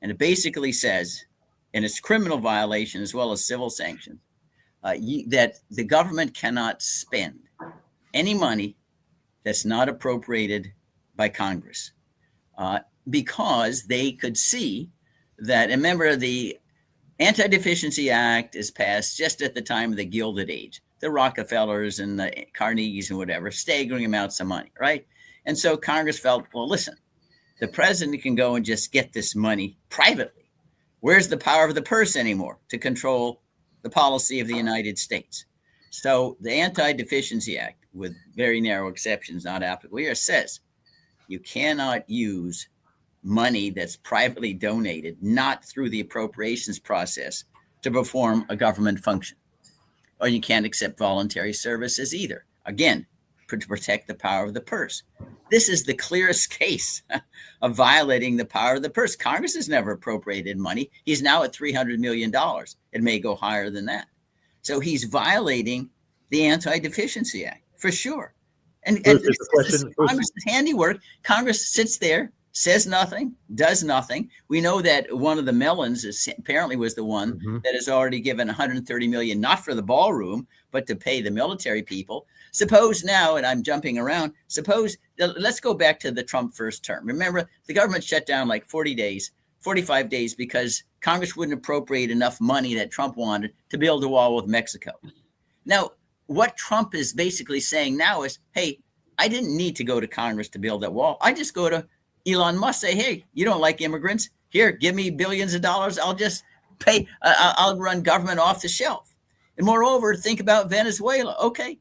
Speaker 2: And it basically says, and it's criminal violation as well as civil sanctions, that the government cannot spend any money that's not appropriated by Congress, because they could see that, remember, the Anti-Deficiency Act is passed just at the time of the Gilded Age, the Rockefellers and the Carnegies and whatever, staggering amounts of money, right? And so Congress felt, well, listen, the president can go and just get this money privately. Where's the power of the purse anymore to control the policy of the United States? So the Anti-Deficiency Act, with very narrow exceptions not applicable here, says you cannot use money that's privately donated, not through the appropriations process, to perform a government function. Or you can't accept voluntary services either. Again, to protect the power of the purse. This is the clearest case of violating the power of the purse. Congress has never appropriated money. He's now at $300 million. It may go higher than that. So he's violating the Anti-Deficiency Act for sure. And Congress's handiwork. Congress sits there, says nothing, does nothing. We know that one of the Mellons apparently was the one that has already given $130 million, not for the ballroom, but to pay the military people. Suppose now, and I'm jumping around, let's go back to the Trump first term. Remember, the government shut down like 45 days, because Congress wouldn't appropriate enough money that Trump wanted to build a wall with Mexico. Now, what Trump is basically saying now is, hey, I didn't need to go to Congress to build that wall. I just go to Elon Musk, say, hey, you don't like immigrants? Here, give me billions of dollars. I'll just pay. I'll run government off the shelf. And moreover, think about Venezuela. Okay,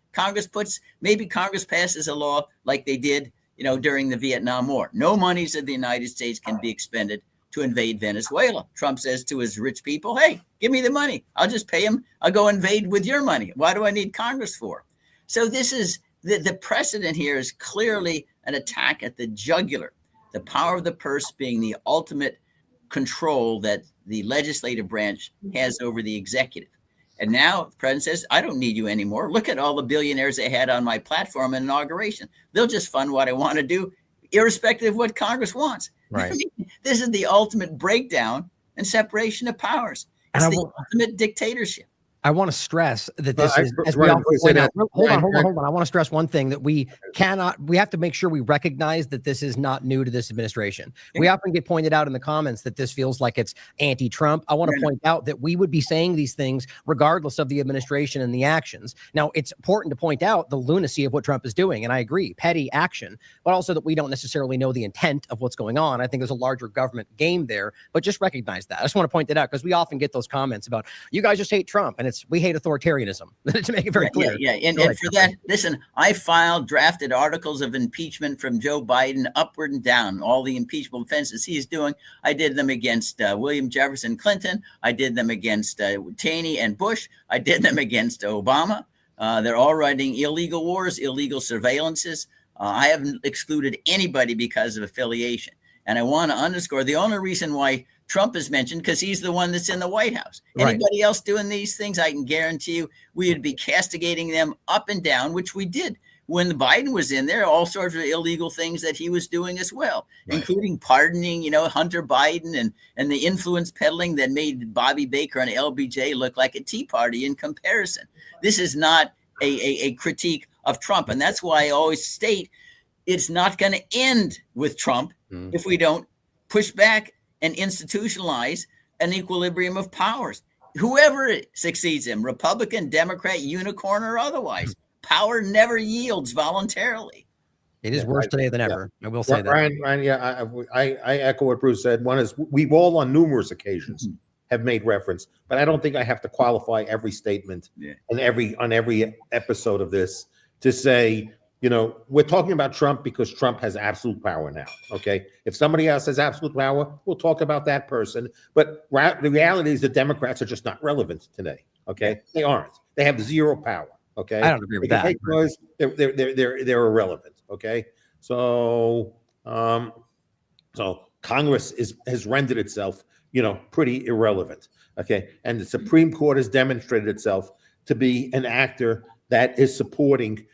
Speaker 2: maybe Congress passes a law like they did, during the Vietnam War. No monies of the United States can be expended to invade Venezuela. Trump says to his rich people, hey, give me the money. I'll just pay them. I'll go invade with your money. Why do I need Congress for? So this is the precedent here is clearly an attack at the jugular. The power of the purse being the ultimate control that the legislative branch has over the executive. And now the president says, I don't need you anymore. Look at all the billionaires I had on my platform in inauguration. They'll just fund what I want to do, irrespective of what Congress wants.
Speaker 3: Right.
Speaker 2: This is the ultimate breakdown and separation of powers. It's the ultimate dictatorship.
Speaker 3: I want to stress that this is, as we
Speaker 1: Ryan,
Speaker 3: often point out, hold on.
Speaker 1: Ryan.
Speaker 3: I want to stress one thing that we have to make sure we recognize that this is not new to this administration. We often get pointed out in the comments that this feels like it's anti-Trump. I want to point out that we would be saying these things regardless of the administration and the actions. Now, it's important to point out the lunacy of what Trump is doing. And I agree, petty action, but also that we don't necessarily know the intent of what's going on. I think there's a larger government game there, but just recognize that. I just want to point that out because we often get those comments about, you guys just hate Trump. And we hate authoritarianism, to make it very clear.
Speaker 2: And for that, listen, I filed drafted articles of impeachment from Joe Biden upward and down, all the impeachable offenses he's doing. I did them against William Jefferson Clinton. I did them against Cheney and Bush. I did them against Obama. They're all writing illegal wars, illegal surveillances. I haven't excluded anybody because of affiliation. And I want to underscore the only reason why Trump is mentioned, because he's the one that's in the White House.
Speaker 3: Right.
Speaker 2: Anybody else doing these things, I can guarantee you, we would be castigating them up and down, which we did. When Biden was in there, all sorts of illegal things that he was doing as well, including pardoning, Hunter Biden and the influence peddling that made Bobby Baker and LBJ look like a Tea Party in comparison. This is not a critique of Trump. And that's why I always state it's not going to end with Trump if we don't push back and institutionalize an equilibrium of powers. Whoever succeeds him, Republican, Democrat, unicorn, or otherwise, power never yields voluntarily.
Speaker 3: It is worse today than ever. I will say that.
Speaker 1: Ryan, I echo what Bruce said. One is we've all on numerous occasions have made reference, but I don't think I have to qualify every statement and on every episode of this to say, we're talking about Trump because Trump has absolute power now. Okay. If somebody else has absolute power, we'll talk about that person. But the reality is the Democrats are just not relevant today. Okay. They aren't. They have zero power. Okay.
Speaker 3: I don't agree with that.
Speaker 1: Because they're irrelevant. Okay. So Congress has rendered itself, pretty irrelevant. Okay. And the Supreme Court has demonstrated itself to be an actor that is supporting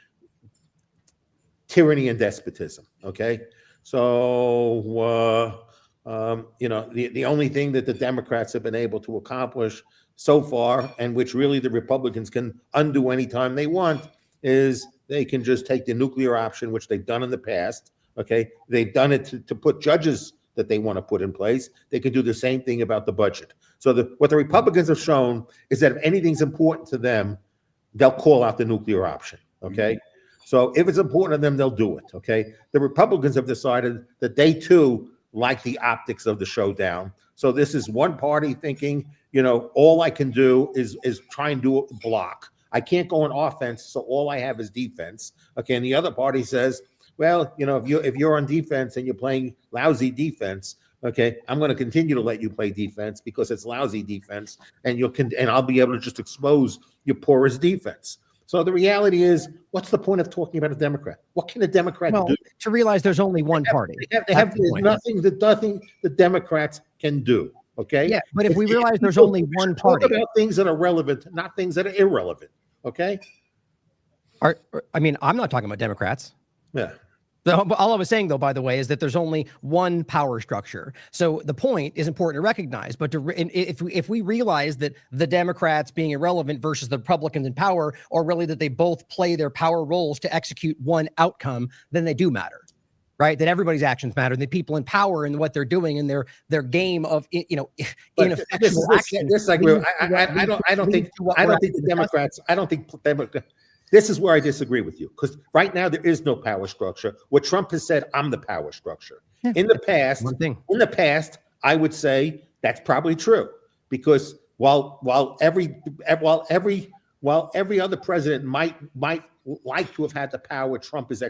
Speaker 1: tyranny and despotism. Okay. So, the only thing that the Democrats have been able to accomplish so far, and which really the Republicans can undo anytime they want, is they can just take the nuclear option, which they've done in the past. Okay. They've done it to put judges that they want to put in place. They could do the same thing about the budget. So what the Republicans have shown is that if anything's important to them, they'll call out the nuclear option. Okay. So if it's important to them, they'll do it. Okay. The Republicans have decided that they too like the optics of the showdown. So this is one party thinking, all I can do is try and do a block. I can't go on offense, so all I have is defense. Okay. And the other party says, well, if you're on defense and you're playing lousy defense, okay, I'm going to continue to let you play defense because it's lousy defense, and I'll be able to just expose your porous defense. So the reality is, what's the point of talking about a Democrat? What can a Democrat do?
Speaker 3: To realize there's only one party.
Speaker 1: They have nothing the Democrats can do. Okay.
Speaker 3: Yeah, but if we realize there's only one party,
Speaker 1: talk about things that are relevant, not things that are irrelevant. Okay.
Speaker 3: I'm not talking about Democrats.
Speaker 1: Yeah.
Speaker 3: All I was saying, though, by the way, is that there's only one power structure. So the point is important to recognize. But if we realize that the Democrats being irrelevant versus the Republicans in power, or really that they both play their power roles to execute one outcome, then they do matter, right? That everybody's actions matter. The people in power and what they're doing and their game of ineffectual action.
Speaker 1: I don't think the Democrats. This is where I disagree with you, because right now there is no power structure. What Trump has said, I'm the power structure. In the past, I would say that's probably true, because while every other president might like to have had the power Trump is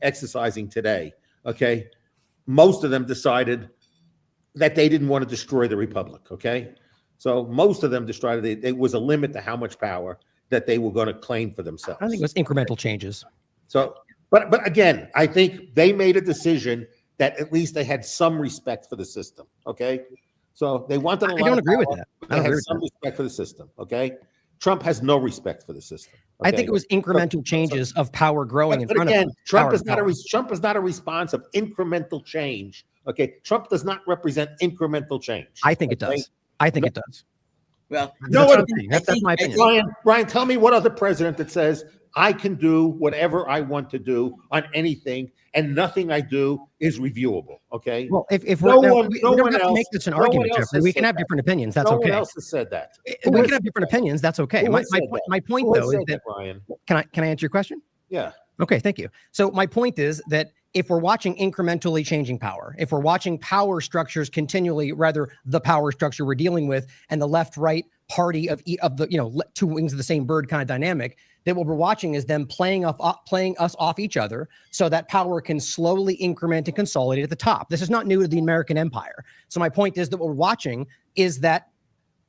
Speaker 1: exercising today, okay, most of them decided that they didn't want to destroy the republic. Okay, so most of them decided there was a limit to how much power that they were going to claim for themselves.
Speaker 3: I think it was incremental changes.
Speaker 1: So, but again, I think they made a decision that at least they had some respect for the system. Okay, so they wanted. I don't agree with that. They had some respect for the system. Okay, Trump has no respect for the system.
Speaker 3: I think it was incremental changes of power growing in
Speaker 1: But
Speaker 3: front
Speaker 1: again,
Speaker 3: of
Speaker 1: Trump
Speaker 3: power
Speaker 1: is not a
Speaker 3: growing.
Speaker 1: Trump is not a response of incremental change. Okay, Trump does not represent incremental change.
Speaker 3: I think it does. I think it does.
Speaker 2: Well,
Speaker 1: No,
Speaker 3: That's what
Speaker 1: it-
Speaker 3: I'm saying. That's my opinion.
Speaker 1: Ryan, tell me what other president that says I can do whatever I want to do on anything, and nothing I do is reviewable. Okay.
Speaker 3: Well, if
Speaker 1: No
Speaker 3: we're,
Speaker 1: one-
Speaker 3: we
Speaker 1: no
Speaker 3: don't
Speaker 1: one
Speaker 3: have to
Speaker 1: else-
Speaker 3: make this an
Speaker 1: no one
Speaker 3: argument,
Speaker 1: else
Speaker 3: Jeffrey.
Speaker 1: has
Speaker 3: We can
Speaker 1: said
Speaker 3: have
Speaker 1: that.
Speaker 3: different opinions. That's
Speaker 1: No
Speaker 3: okay.
Speaker 1: one else has said that.
Speaker 3: We
Speaker 1: Who
Speaker 3: can have different opinions. That's okay.
Speaker 1: Who
Speaker 3: My
Speaker 1: has said that?
Speaker 3: point
Speaker 1: Who has
Speaker 3: though is
Speaker 1: said
Speaker 3: that
Speaker 1: Ryan?
Speaker 3: can I answer your question?
Speaker 1: Yeah.
Speaker 3: Okay, thank you. So my point is that if we're watching incrementally changing power, if we're watching power structures continually, rather the power structure we're dealing with, and the left-right party of the two wings of the same bird kind of dynamic, that what we're watching is them playing us off each other, so that power can slowly increment and consolidate at the top. This is not new to the American empire. So my point is that what we're watching is that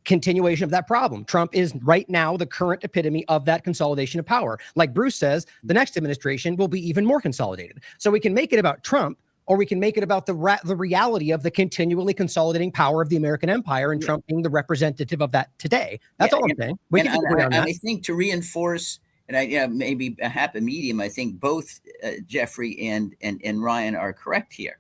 Speaker 3: continuation of that problem. Trump is right now the current epitome of that consolidation of power. Like Bruce says, the next administration will be even more consolidated. So we can make it about Trump, or we can make it about the reality of the continually consolidating power of the American empire, and Trump being the representative of that today. That's all I'm saying. We can agree on that.
Speaker 2: I think to reinforce, and maybe a happy medium, I think both Jeffrey and Ryan are correct here.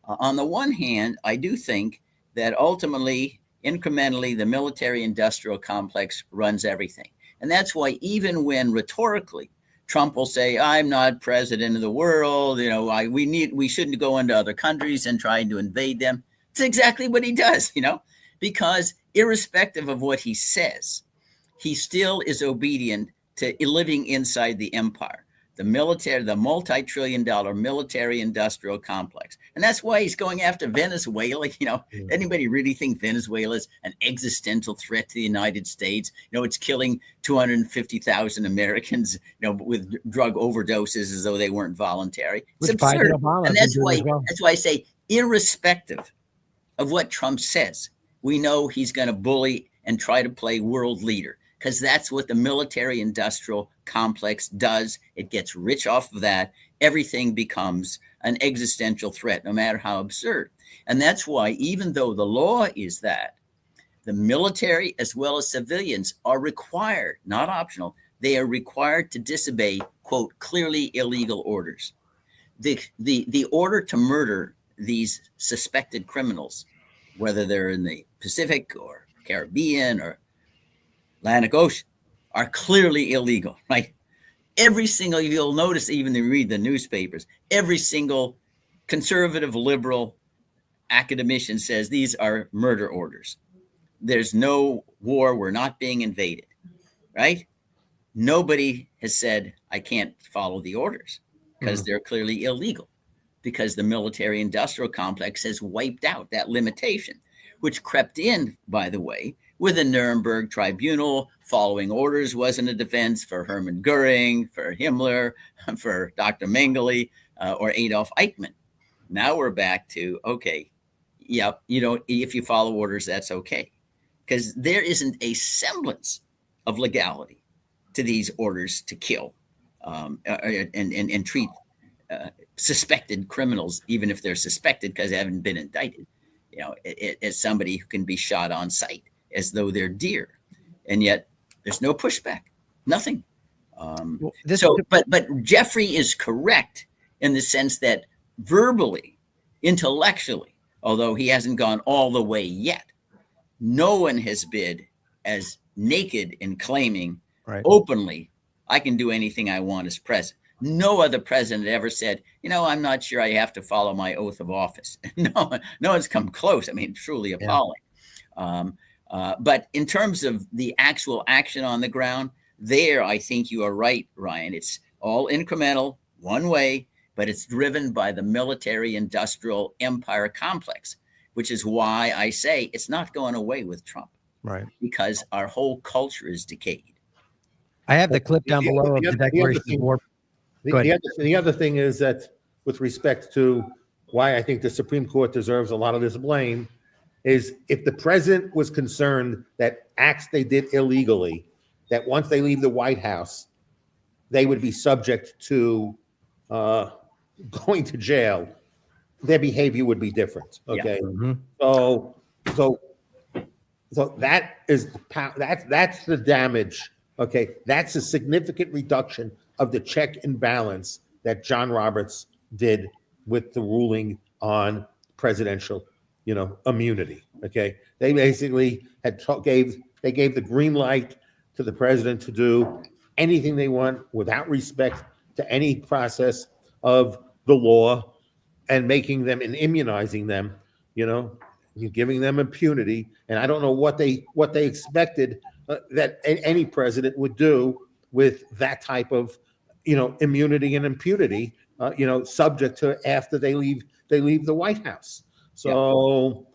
Speaker 2: On the one hand, I do think that ultimately, incrementally, the military-industrial complex runs everything. And that's why even when rhetorically Trump will say, I'm not president of the world, we shouldn't go into other countries and try to invade them. It's exactly what he does, because irrespective of what he says, he still is obedient to living inside the empire, the multi-trillion-dollar military-industrial complex. And that's why he's going after Venezuela. Anybody really think Venezuela is an existential threat to the United States? It's killing 250,000 Americans, with drug overdoses as though they weren't voluntary. It's absurd. And that's why I say, irrespective of what Trump says, we know he's going to bully and try to play world leader, because that's what the military-industrial complex does. It gets rich off of that. Everything becomes an existential threat, no matter how absurd. And that's why, even though the law is that, the military as well as civilians are required, not optional, they are required to disobey, quote, clearly illegal orders. The order to murder these suspected criminals, whether they're in the Pacific or Caribbean or Atlantic Ocean, are clearly illegal, right? Every single, you'll notice, even if you read the newspapers, every single conservative, liberal academician says these are murder orders. There's no war. We're not being invaded, right? Nobody has said, I can't follow the orders because they're clearly illegal, because the military-industrial complex has wiped out that limitation, which crept in, by the way, with the Nuremberg Tribunal. Following orders wasn't a defense for Hermann Goering, for Himmler, for Dr. Mengele, or Adolf Eichmann. Now we're back to, okay, if you follow orders, that's okay. Because there isn't a semblance of legality to these orders to kill and treat suspected criminals, even if they're suspected because they haven't been indicted, as somebody who can be shot on sight, as though they're deer. And yet there's no pushback, nothing. But Jeffrey is correct in the sense that verbally, intellectually, although he hasn't gone all the way yet, no one has been as naked in claiming openly, I can do anything I want as president. No other president ever said, I'm not sure I have to follow my oath of office. No one's come close. I mean, truly appalling. But in terms of the actual action on the ground, there, I think you are right, Ryan. It's all incremental, one way, but it's driven by the military-industrial empire complex, which is why I say it's not going away with Trump, right? Because our whole culture is decayed.
Speaker 3: I have the clip down below of the Declaration of War.
Speaker 1: The other thing is that, with respect to why I think the Supreme Court deserves a lot of this blame, is if the president was concerned that acts they did illegally, that once they leave the White House, they would be subject to going to jail, their behavior would be different. Okay, so that is that's the damage Okay, that's a significant reduction of the check and balance that John Roberts did with the ruling on presidential, immunity. Okay, they basically gave the green light to the president to do anything they want without respect to any process of the law, and making them and immunizing them, giving them impunity. And I don't know what they expected that any president would do with that type of, immunity and impunity, subject to after they leave the White House. So,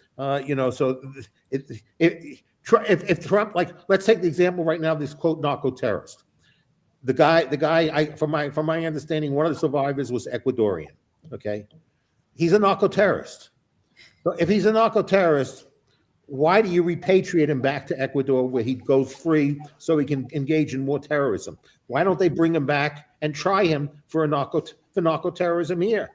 Speaker 1: if Trump, like, let's take the example right now, this quote narco terrorist. The guy, from my understanding, one of the survivors was Ecuadorian. Okay, he's a narco terrorist. So if he's a narco terrorist, why do you repatriate him back to Ecuador where he goes free so he can engage in more terrorism? Why don't they bring him back and try him for narco terrorism here?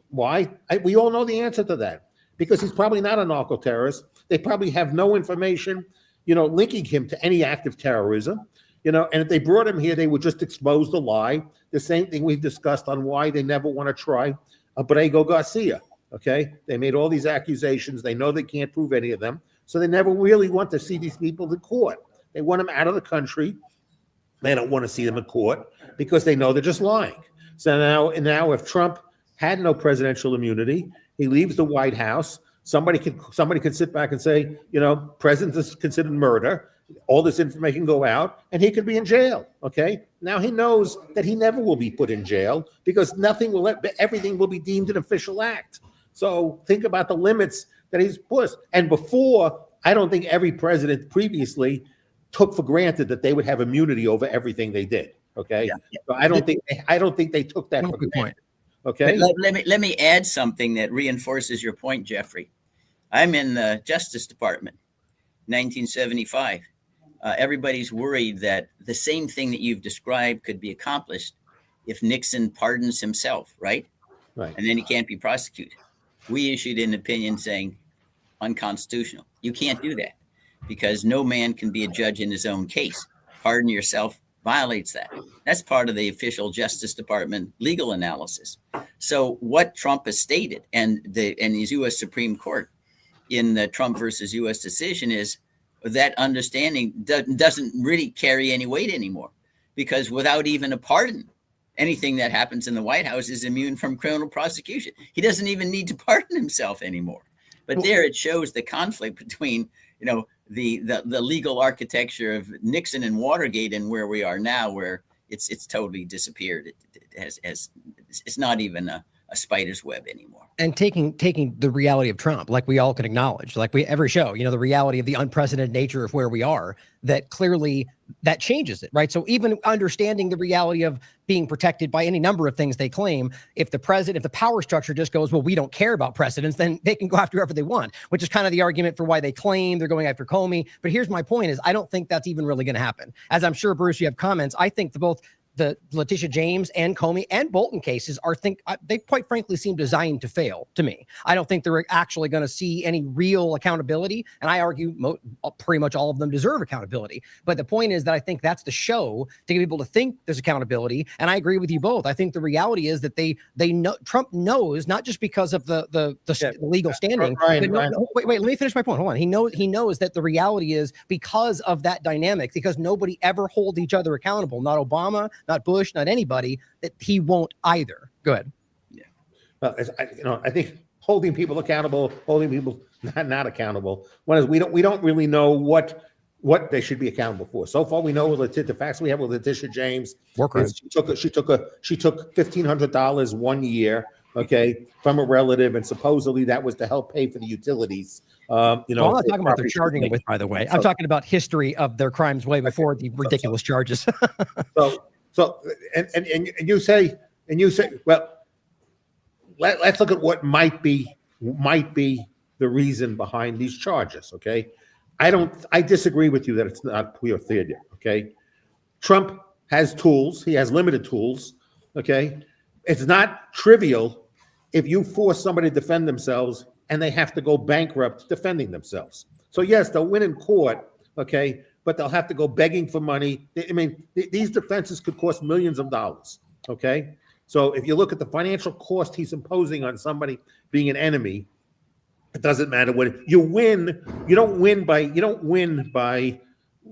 Speaker 1: Why? We all know the answer to that. Because he's probably not a narco terrorist. They probably have no information, linking him to any act of terrorism. And if they brought him here, they would just expose the lie. The same thing we've discussed on why they never want to try Abrego Garcia. Okay, they made all these accusations. They know they can't prove any of them, so they never really want to see these people in court. They want them out of the country. They don't want to see them in court because they know they're just lying. So now, if Trump had no presidential immunity, he leaves the White House. Somebody could sit back and say, president is considered murder. All this information go out, and he could be in jail. Okay. Now he knows that he never will be put in jail because everything will be deemed an official act. So think about the limits that he's put. And before, I don't think every president previously took for granted that they would have immunity over everything they did. Okay. Yeah. So I don't think they took that for granted. Okay.
Speaker 2: Let me add something that reinforces your point, Jeffrey. I'm in the Justice Department, 1975. Everybody's worried that the same thing that you've described could be accomplished if Nixon pardons himself, right?
Speaker 1: Right.
Speaker 2: And then he can't be prosecuted. We issued an opinion saying unconstitutional. You can't do that because no man can be a judge in his own case. Pardon yourself violates that. That's part of the official Justice Department legal analysis. So what Trump has stated and his U.S. Supreme Court in the Trump versus U.S. decision is that understanding doesn't really carry any weight anymore, because without even a pardon, anything that happens in the White House is immune from criminal prosecution. He doesn't even need to pardon himself anymore. But there it shows the conflict between, the legal architecture of Nixon and Watergate and where we are now, where it's totally disappeared. It's not even a spider's web anymore.
Speaker 3: And taking the reality of Trump, like we all can acknowledge, like every show, the reality of the unprecedented nature of where we are, that clearly that changes it, right? So even understanding the reality of being protected by any number of things they claim, if the power structure just goes, well, we don't care about precedents, then they can go after whoever they want, which is kind of the argument for why they claim they're going after Comey. But here's my point is I don't think that's even really going to happen. As I'm sure, Bruce, you have comments. I think both the Letitia James and Comey and Bolton cases they quite frankly seem designed to fail to me. I don't think they're actually going to see any real accountability. And I argue pretty much all of them deserve accountability. But the point is that I think that's the show to get people to think there's accountability. And I agree with you both. I think the reality is that they know Trump knows, not just because of the legal standing.
Speaker 1: Ryan.
Speaker 3: Wait, let me finish my point. Hold on. He knows that the reality is because of that dynamic, because nobody ever holds each other accountable, not Obama, not Bush, not anybody, that he won't either. Go ahead.
Speaker 1: Yeah. Well, I think holding people accountable, holding people not accountable. One is we don't really know what they should be accountable for. So far, we know the facts we have with Letitia James. She took $1,500 1 year, okay, from a relative, and supposedly that was to help pay for the utilities.
Speaker 3: I'm not talking about they're charging them with, by the way. I'm talking about history of their crimes way before the ridiculous charges.
Speaker 1: So you say, well, let's look at what might be the reason behind these charges. Okay, I disagree with you that it's not pure theater. Okay, Trump has tools. He has limited tools. Okay, it's not trivial if you force somebody to defend themselves and they have to go bankrupt defending themselves. So yes, they'll win in court. Okay, but they'll have to go begging for money. I mean, these defenses could cost millions of dollars. Okay, so if you look at the financial cost he's imposing on somebody being an enemy, it doesn't matter what you win. You don't win by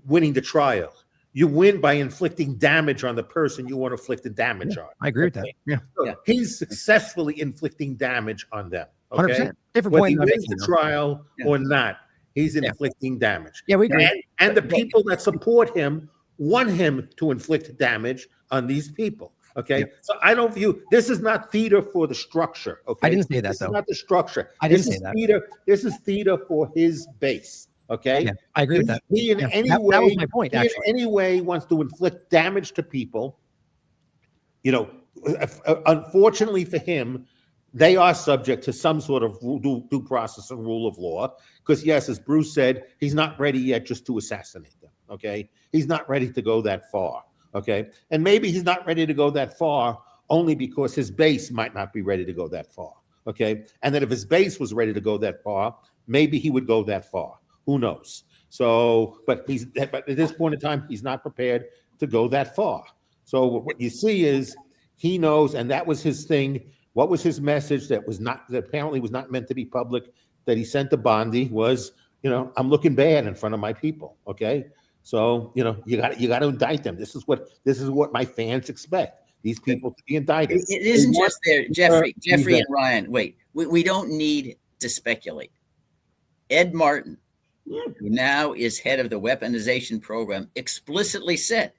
Speaker 1: winning the trial. You win by inflicting damage on the person you want to inflict the damage on.
Speaker 3: I agree with that. Yeah.
Speaker 1: So he's successfully inflicting damage on them.
Speaker 3: 100%. Different
Speaker 1: Whether
Speaker 3: point
Speaker 1: he
Speaker 3: I'm
Speaker 1: wins
Speaker 3: making,
Speaker 1: the
Speaker 3: though.
Speaker 1: trial or not, he's inflicting damage.
Speaker 3: Yeah, we agree.
Speaker 1: And the people that support him want him to inflict damage on these people. Okay, so I don't view this is not theater for the structure. Okay,
Speaker 3: I didn't say that,
Speaker 1: this
Speaker 3: though.
Speaker 1: is not the structure.
Speaker 3: I didn't
Speaker 1: This
Speaker 3: say
Speaker 1: is
Speaker 3: that.
Speaker 1: Theater. This is theater for his base. Okay,
Speaker 3: Yeah, I agree with that.
Speaker 1: He in
Speaker 3: Yeah,
Speaker 1: any
Speaker 3: that
Speaker 1: way,
Speaker 3: was my point,
Speaker 1: he in
Speaker 3: actually.
Speaker 1: any way wants to inflict damage to people. You know, unfortunately for him, they are subject to some sort of due process and rule of law. Because yes, as Bruce said, he's not ready yet just to assassinate them. Okay, he's not ready to go that far. Okay, and maybe he's not ready to go that far only because his base might not be ready to go that far. Okay, and that if his base was ready to go that far, maybe he would go that far. Who knows? So, but at this point in time, he's not prepared to go that far. So what you see is he knows, and that was his thing. What was his message that apparently was not meant to be public, that he sent to Bondi was, I'm looking bad in front of my people. Okay. So, you got to indict them. This is what my fans expect. These people to be indicted.
Speaker 2: It isn't just there, Jeffrey and Ryan. Wait, we don't need to speculate. Ed Martin, who now is head of the weaponization program, explicitly said,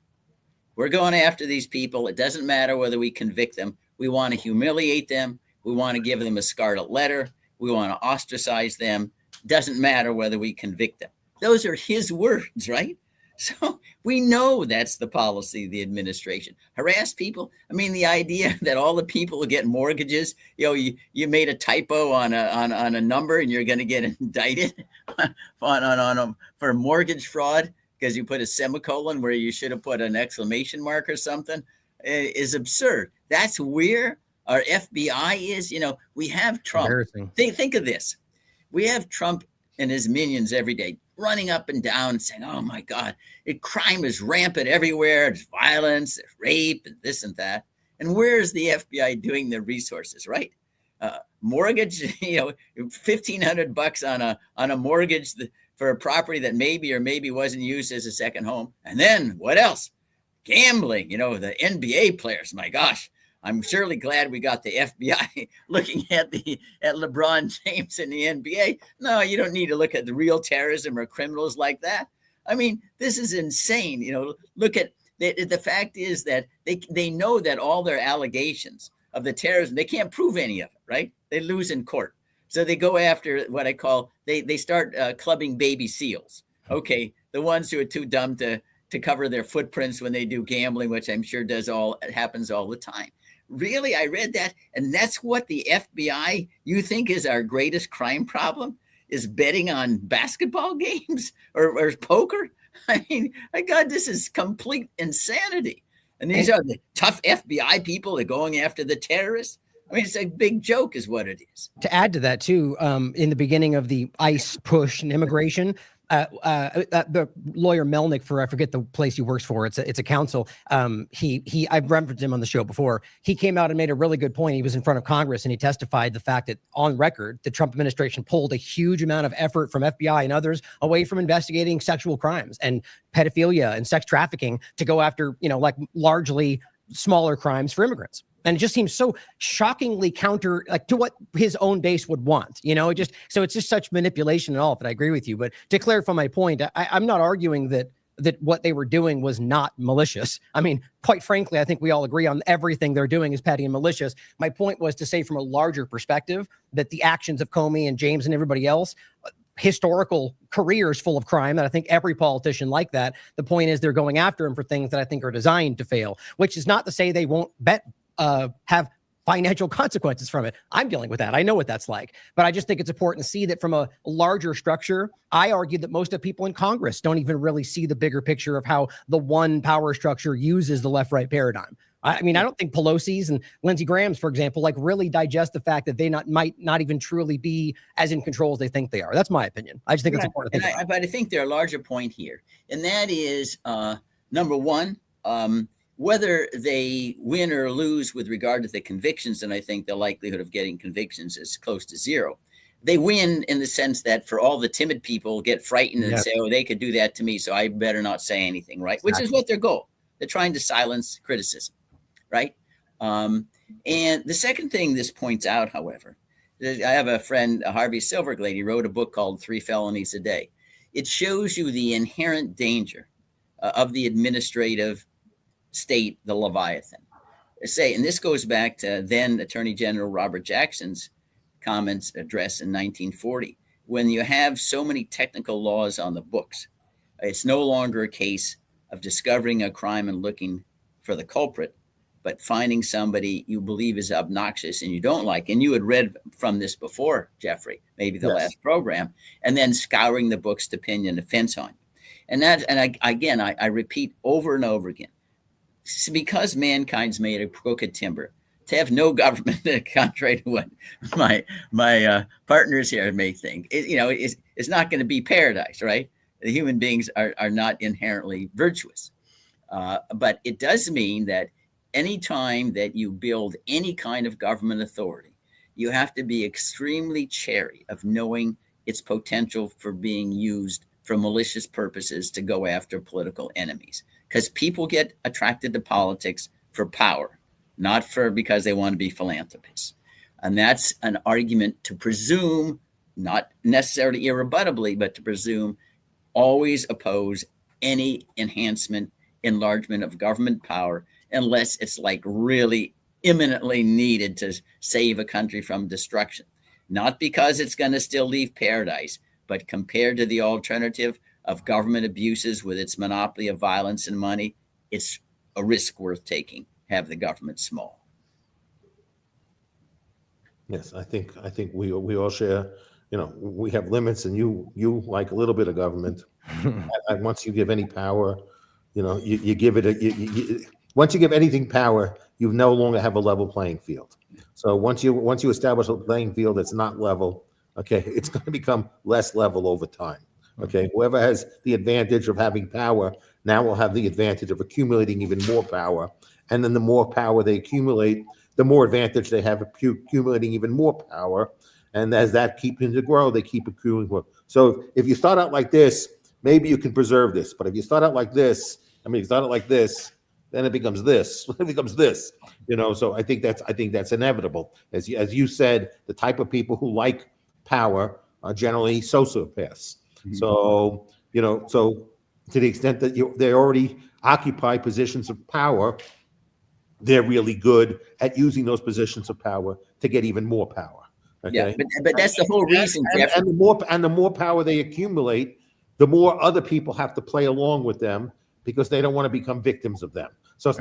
Speaker 2: we're going after these people. It doesn't matter whether we convict them. We want to humiliate them. We want to give them a scarlet letter. We want to ostracize them. Doesn't matter whether we convict them. Those are his words, right? So we know that's the policy of the administration. Harass people. I mean, the idea that all the people who get mortgages, you made a typo on a number and you're going to get indicted for mortgage fraud because you put a semicolon where you should have put an exclamation mark or something is absurd. That's where our FBI is. We have Trump. Think of this. We have Trump and his minions every day running up and down and saying, oh my God, crime is rampant everywhere. There's violence, there's rape, and this and that. And where's the FBI doing the resources, right? Mortgage, $1,500 on a mortgage for a property that maybe or maybe wasn't used as a second home. And then what else? Gambling, the NBA players, my gosh. I'm surely glad we got the FBI looking at LeBron James in the NBA. No, you don't need to look at the real terrorism or criminals like that. I mean, this is insane. Look at the fact is that they know that all their allegations of the terrorism, they can't prove any of it, right? They lose in court. So they go after what I call, they start clubbing baby seals. Okay, the ones who are too dumb to cover their footprints when they do gambling, which I'm sure happens all the time. Really? I read that. And that's what the FBI, you think is our greatest crime problem, is betting on basketball games or poker? I mean, my God, this is complete insanity. And these are the tough FBI people that are going after the terrorists. I mean, it's a big joke is what it is.
Speaker 3: To add to that, too, in the beginning of the ICE push and immigration, the lawyer Melnick, I forget the place he works for. It's a council. I've referenced him on the show before. He came out and made a really good point. He was in front of Congress and he testified the fact that on record, the Trump administration pulled a huge amount of effort from FBI and others away from investigating sexual crimes and pedophilia and sex trafficking to go after, largely smaller crimes for immigrants. And it just seems so shockingly counter to what his own base would want, so it's just such manipulation and all. But I agree with you. But to clarify my point, I'm not arguing that what they were doing was not malicious. I mean, quite frankly, I think we all agree on everything they're doing is petty and malicious. My point was to say from a larger perspective that the actions of Comey and James and everybody else, historical careers full of crime, that I think every politician like that. The point is they're going after him for things that I think are designed to fail, which is not to say they won't have financial consequences from it. I'm dealing with that. I know what that's like. But I just think it's important to see that from a larger structure. I argue that most of people in Congress don't even really see the bigger picture of how the one power structure uses the left-right paradigm. I mean, I don't think Pelosi's and Lindsey Graham's, for example, like really digest the fact that they might not even truly be as in control as they think they are. That's my opinion. I just think it's important to think about.
Speaker 2: But I think there's a larger point here, and that is number one, whether they win or lose with regard to the convictions, and I think the likelihood of getting convictions is close to zero. They win in the sense that for all the timid people get frightened and say, oh, they could do that to me, so I better not say anything, right? Exactly. Which is what their goal. They're trying to silence criticism, right? And the second thing this points out, however, I have a friend, Harvey Silverglade, he wrote a book called 3 Felonies a Day. It shows you the inherent danger of the administrative state, the Leviathan. And this goes back to then Attorney General Robert Jackson's comments address in 1940. When you have so many technical laws on the books, it's no longer a case of discovering a crime and looking for the culprit, but finding somebody you believe is obnoxious and you don't like. And you had read from this before, Jeffrey, maybe the last program, and then scouring the books to pin an offense on. I repeat over and over again, because mankind's made of crooked timber, to have no government, contrary to what my partners here may think, it's not going to be paradise, right? The human beings are not inherently virtuous. But it does mean that any time that you build any kind of government authority, you have to be extremely chary of knowing its potential for being used for malicious purposes to go after political enemies. Because people get attracted to politics for power, not because they want to be philanthropists. And that's an argument to presume, not necessarily irrebuttably, but to presume always oppose any enlargement of government power unless it's like really imminently needed to save a country from destruction. Not because it's going to still leave paradise, but compared to the alternative of government abuses with its monopoly of violence and money, it's a risk worth taking. Have the government small.
Speaker 1: Yes, I think we all share. We have limits, and you like a little bit of government. And once you give any power, you give it once you give anything power, you no longer have a level playing field. So once you establish a playing field that's not level, okay, it's going to become less level over time. Okay, whoever has the advantage of having power now will have the advantage of accumulating even more power. And then the more power they accumulate, the more advantage they have accumulating even more power. And as that keeps to grow, they keep accumulating more. So if you start out like this, maybe you can preserve this. But if you start out like this, then it becomes this. It becomes this. So I think that's inevitable. As you said, the type of people who like power are generally sociopaths. Mm-hmm. So so to the extent that they already occupy positions of power, they're really good at using those positions of power to get even more power. Okay?
Speaker 2: Yeah, but that's the whole reason.
Speaker 1: And the more power they accumulate, the more other people have to play along with them because they don't want to become victims of them. So it's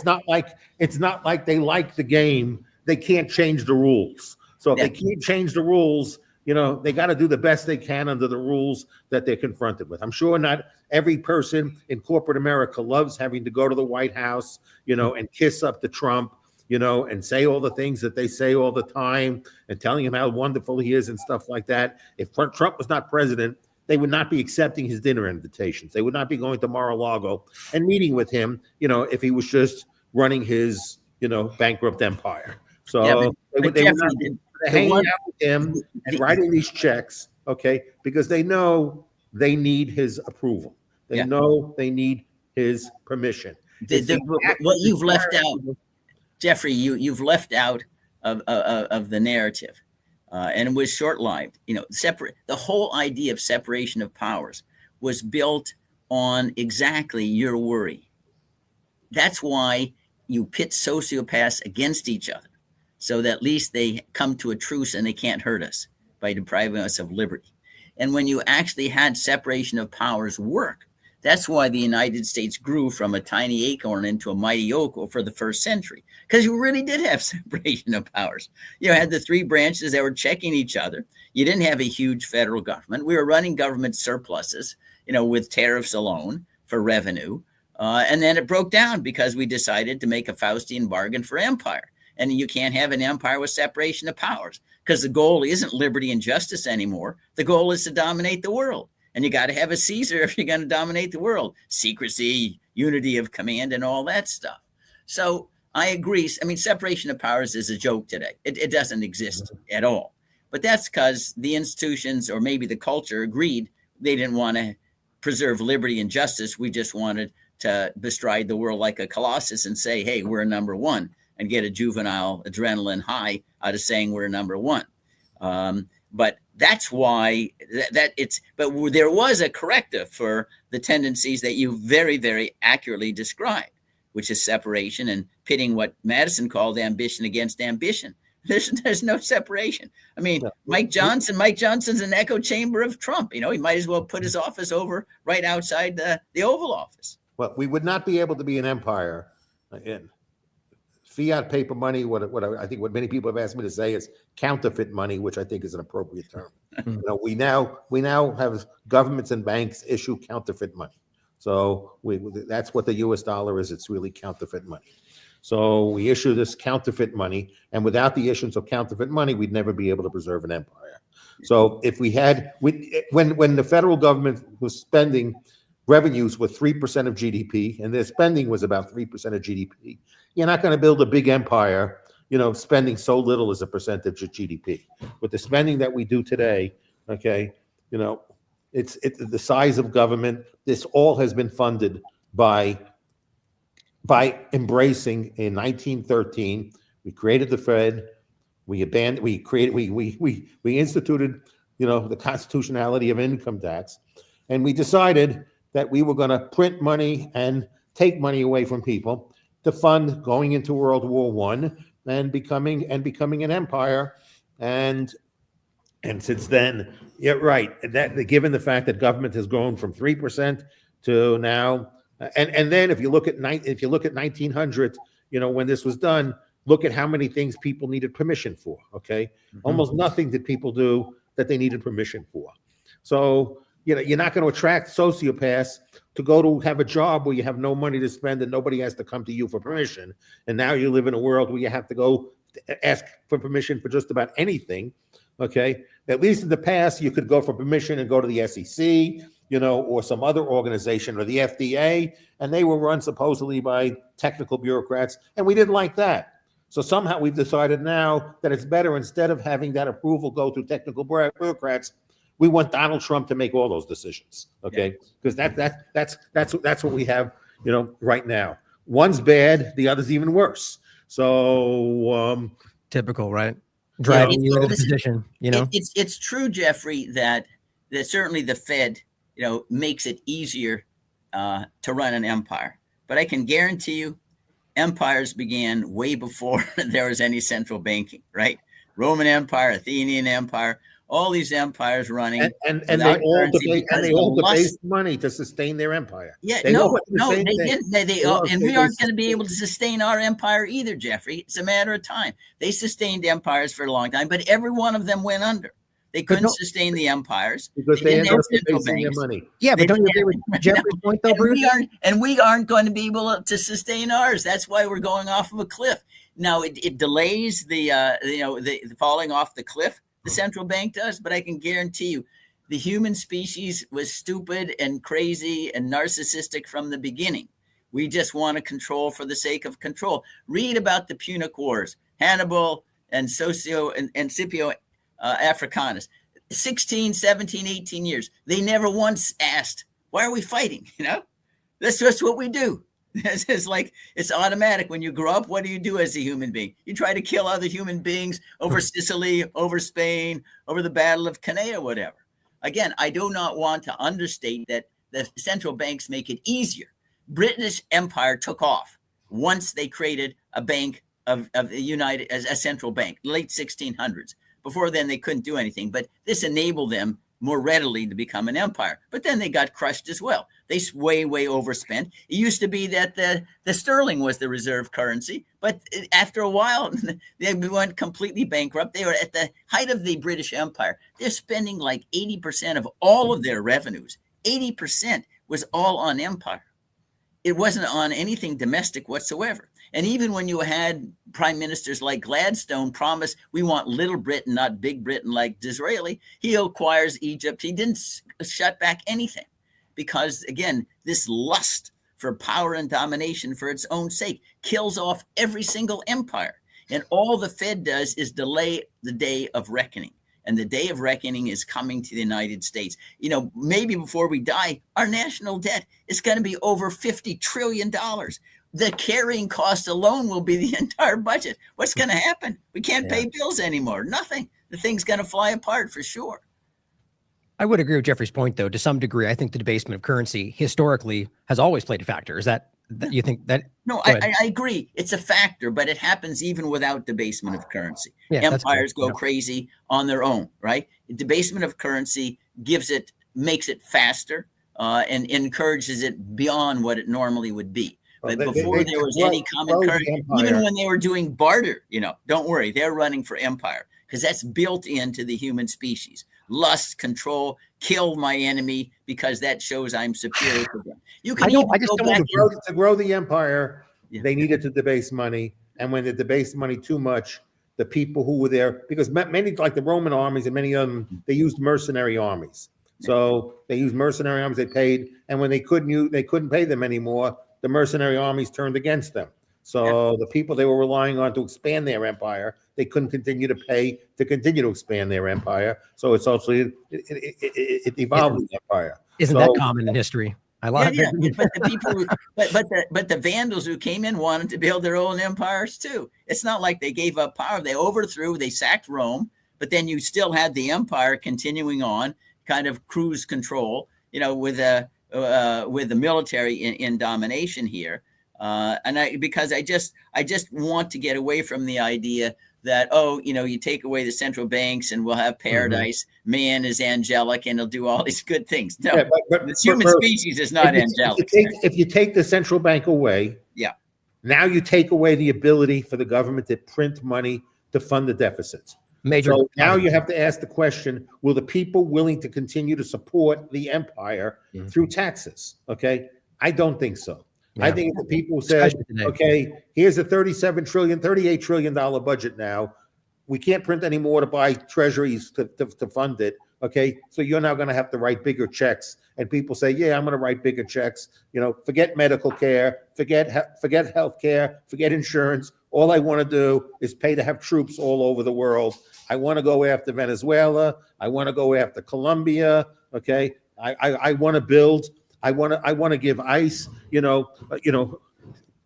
Speaker 1: not like they like the game. They can't change the rules. So if they can't change the rules, they got to do the best they can under the rules that they're confronted with. I'm sure not every person in corporate America loves having to go to the White House, and kiss up to Trump, and say all the things that they say all the time and telling him how wonderful he is and stuff like that. If Trump was not president, they would not be accepting his dinner invitations. They would not be going to Mar-a-Lago and meeting with him, if he was just running his, bankrupt empire. So they would not be hanging out with him and writing these checks, okay, because they know they need his approval. They know they need his permission.
Speaker 2: What you've left out, Jeffrey, you've left out of the narrative, and it was short-lived. The whole idea of separation of powers was built on exactly your worry. That's why you pit sociopaths against each other, so that at least they come to a truce and they can't hurt us by depriving us of liberty. And when you actually had separation of powers work, that's why the United States grew from a tiny acorn into a mighty oak for the first century, because you really did have separation of powers. You had the three branches that were checking each other. You didn't have a huge federal government. We were running government surpluses, with tariffs alone for revenue. And then it broke down because we decided to make a Faustian bargain for empire. And you can't have an empire with separation of powers, because the goal isn't liberty and justice anymore. The goal is to dominate the world. And you got to have a Caesar if you're going to dominate the world. Secrecy, unity of command, and all that stuff. So I agree. I mean, separation of powers is a joke today. It doesn't exist at all. But that's because the institutions, or maybe the culture, agreed they didn't want to preserve liberty and justice. We just wanted to bestride the world like a colossus and say, hey, we're number one, and get a juvenile adrenaline high out of saying we're number one. But that's why but there was a corrective for the tendencies that you very, very accurately described, which is separation and pitting what Madison called ambition against ambition. There's no separation. I mean, Mike Johnson's an echo chamber of Trump. He might as well put his office over right outside the Oval Office.
Speaker 1: Well, we would not be able to be an empire in fiat paper money. I think what many people have asked me to say is counterfeit money, which I think is an appropriate term. We now have governments and banks issue counterfeit money. So that's what the U.S. dollar is. It's really counterfeit money. So we issue this counterfeit money, and without the issuance of counterfeit money, we'd never be able to preserve an empire. So if when the federal government was spending, revenues were 3% of GDP, and their spending was about 3% of GDP, you're not going to build a big empire, spending so little as a percentage of GDP. With the spending that we do today, okay, it's the size of government. This all has been funded by embracing in 1913. We created the Fed. We instituted, the constitutionality of income tax, and we decided that we were going to print money and take money away from people to fund going into World War I and becoming an empire. And since then, yeah, right. That given the fact that government has grown from 3% to now, and then if you look at 1900, when this was done, look at how many things people needed permission for. Okay, almost nothing did people do that they needed permission for. So you're not going to attract sociopaths to go to have a job where you have no money to spend and nobody has to come to you for permission. And now you live in a world where you have to go ask for permission for just about anything. Okay, at least in the past, you could go for permission and go to the SEC, or some other organization, or the FDA, and they were run supposedly by technical bureaucrats, and we didn't like that. So somehow we've decided now that it's better, instead of having that approval go through technical bureaucrats, we want Donald Trump to make all those decisions. Okay, because that's what we have, right now. One's bad, the other's even worse. So
Speaker 3: typical, right? Dragging you into the position,
Speaker 2: It's true, Jeffrey, that certainly the Fed, makes it easier to run an empire. But I can guarantee you, empires began way before there was any central banking, right? Roman Empire, Athenian Empire, all these empires running,
Speaker 1: and they all debased money to sustain their empire.
Speaker 2: Yeah, they didn't. And we aren't going to be able to sustain our empire either, Jeffrey. It's a matter of time. They sustained empires for a long time, but every one of them went under. They couldn't sustain the empires
Speaker 1: because they ended up debasing their money.
Speaker 3: Yeah, but don't you agree with Jeffrey's point, though, Bruce?
Speaker 2: And we aren't going to be able to sustain ours. That's why we're going off of a cliff. Now it delays the falling off the cliff. The central bank does, but I can guarantee you the human species was stupid and crazy and narcissistic from the beginning. We just want to control for the sake of control. Read about the Punic Wars, Hannibal and Scipio Africanus, 16, 17, 18 years. They never once asked, why are we fighting? That's just what we do. It's like, it's automatic. When you grow up, what do you do as a human being? You try to kill other human beings over Sicily, over Spain, over the Battle of Cannae or whatever. Again, I do not want to understate that the central banks make it easier. British Empire took off once they created a bank of the United as a central bank, late 1600s. Before then, they couldn't do anything, but this enabled them more readily to become an empire. But then they got crushed as well. They way overspent. It used to be that the sterling was the reserve currency, but after a while, they went completely bankrupt. They were at the height of the British Empire. They're spending like 80% of all of their revenues. 80% was all on empire. it wasn't on anything domestic whatsoever. And even when you had prime ministers like Gladstone promise, we want little Britain, not big Britain like Disraeli, he acquires Egypt. He didn't shut back anything because, again, this lust for power and domination for its own sake kills off every single empire. And all the Fed does is delay the day of reckoning. And the day of reckoning is coming to the United States. You know, maybe before we die, our national debt is going to be over $50 trillion. The carrying cost alone will be the entire budget. What's going to happen? We can't pay bills anymore. Nothing. The thing's going to fly apart for sure.
Speaker 3: I would agree with Jeffrey's point, though, to some degree. I think the debasement of currency historically has always played a factor. Is that you think that?
Speaker 2: No, I agree. It's a factor, but it happens even without debasement of currency.
Speaker 3: Yeah,
Speaker 2: empires go crazy on their own, right? Debasement of currency makes it faster and encourages it beyond what it normally would be. But before there was any common currency, even when they were doing barter, don't worry, they're running for empire because that's built into the human species. Lust, control, kill my enemy because that shows I'm superior to them. You can
Speaker 1: to grow the empire. Yeah. They needed to debase money, and when they debased money too much, the people who were there, because many like the Roman armies and many of them, they used mercenary armies. So they used mercenary armies. They paid, and when they couldn't pay them anymore, the mercenary armies turned against them. So the people they were relying on to expand their empire, they couldn't continue to pay to continue to expand their empire. So it's also it evolved the empire.
Speaker 3: Isn't that common in history? I love it.
Speaker 2: But the people, but the Vandals who came in wanted to build their own empires too. It's not like they gave up power. They overthrew. They sacked Rome, but then you still had the empire continuing on, kind of cruise control. With the military in domination here. Because I just want to get away from the idea that, you take away the central banks and we'll have paradise. Mm-hmm. Man is angelic and he'll do all these good things. No, the human species is not angelic.
Speaker 1: If you take the central bank away, now you take away the ability for the government to print money to fund the deficits. So now you have to ask the question, will the people willing to continue to support the empire through taxes? Okay. I don't think so. Yeah. I think if the people said, okay, here's a $38 trillion budget now. We can't print any more to buy treasuries to fund it. Okay. So you're now going to have to write bigger checks. And people say, yeah, I'm going to write bigger checks. Forget medical care, forget health care, forget insurance. All I want to do is pay to have troops all over the world. I want to go after Venezuela. I want to go after Colombia. Okay. I want to build. I want to give ICE, $200,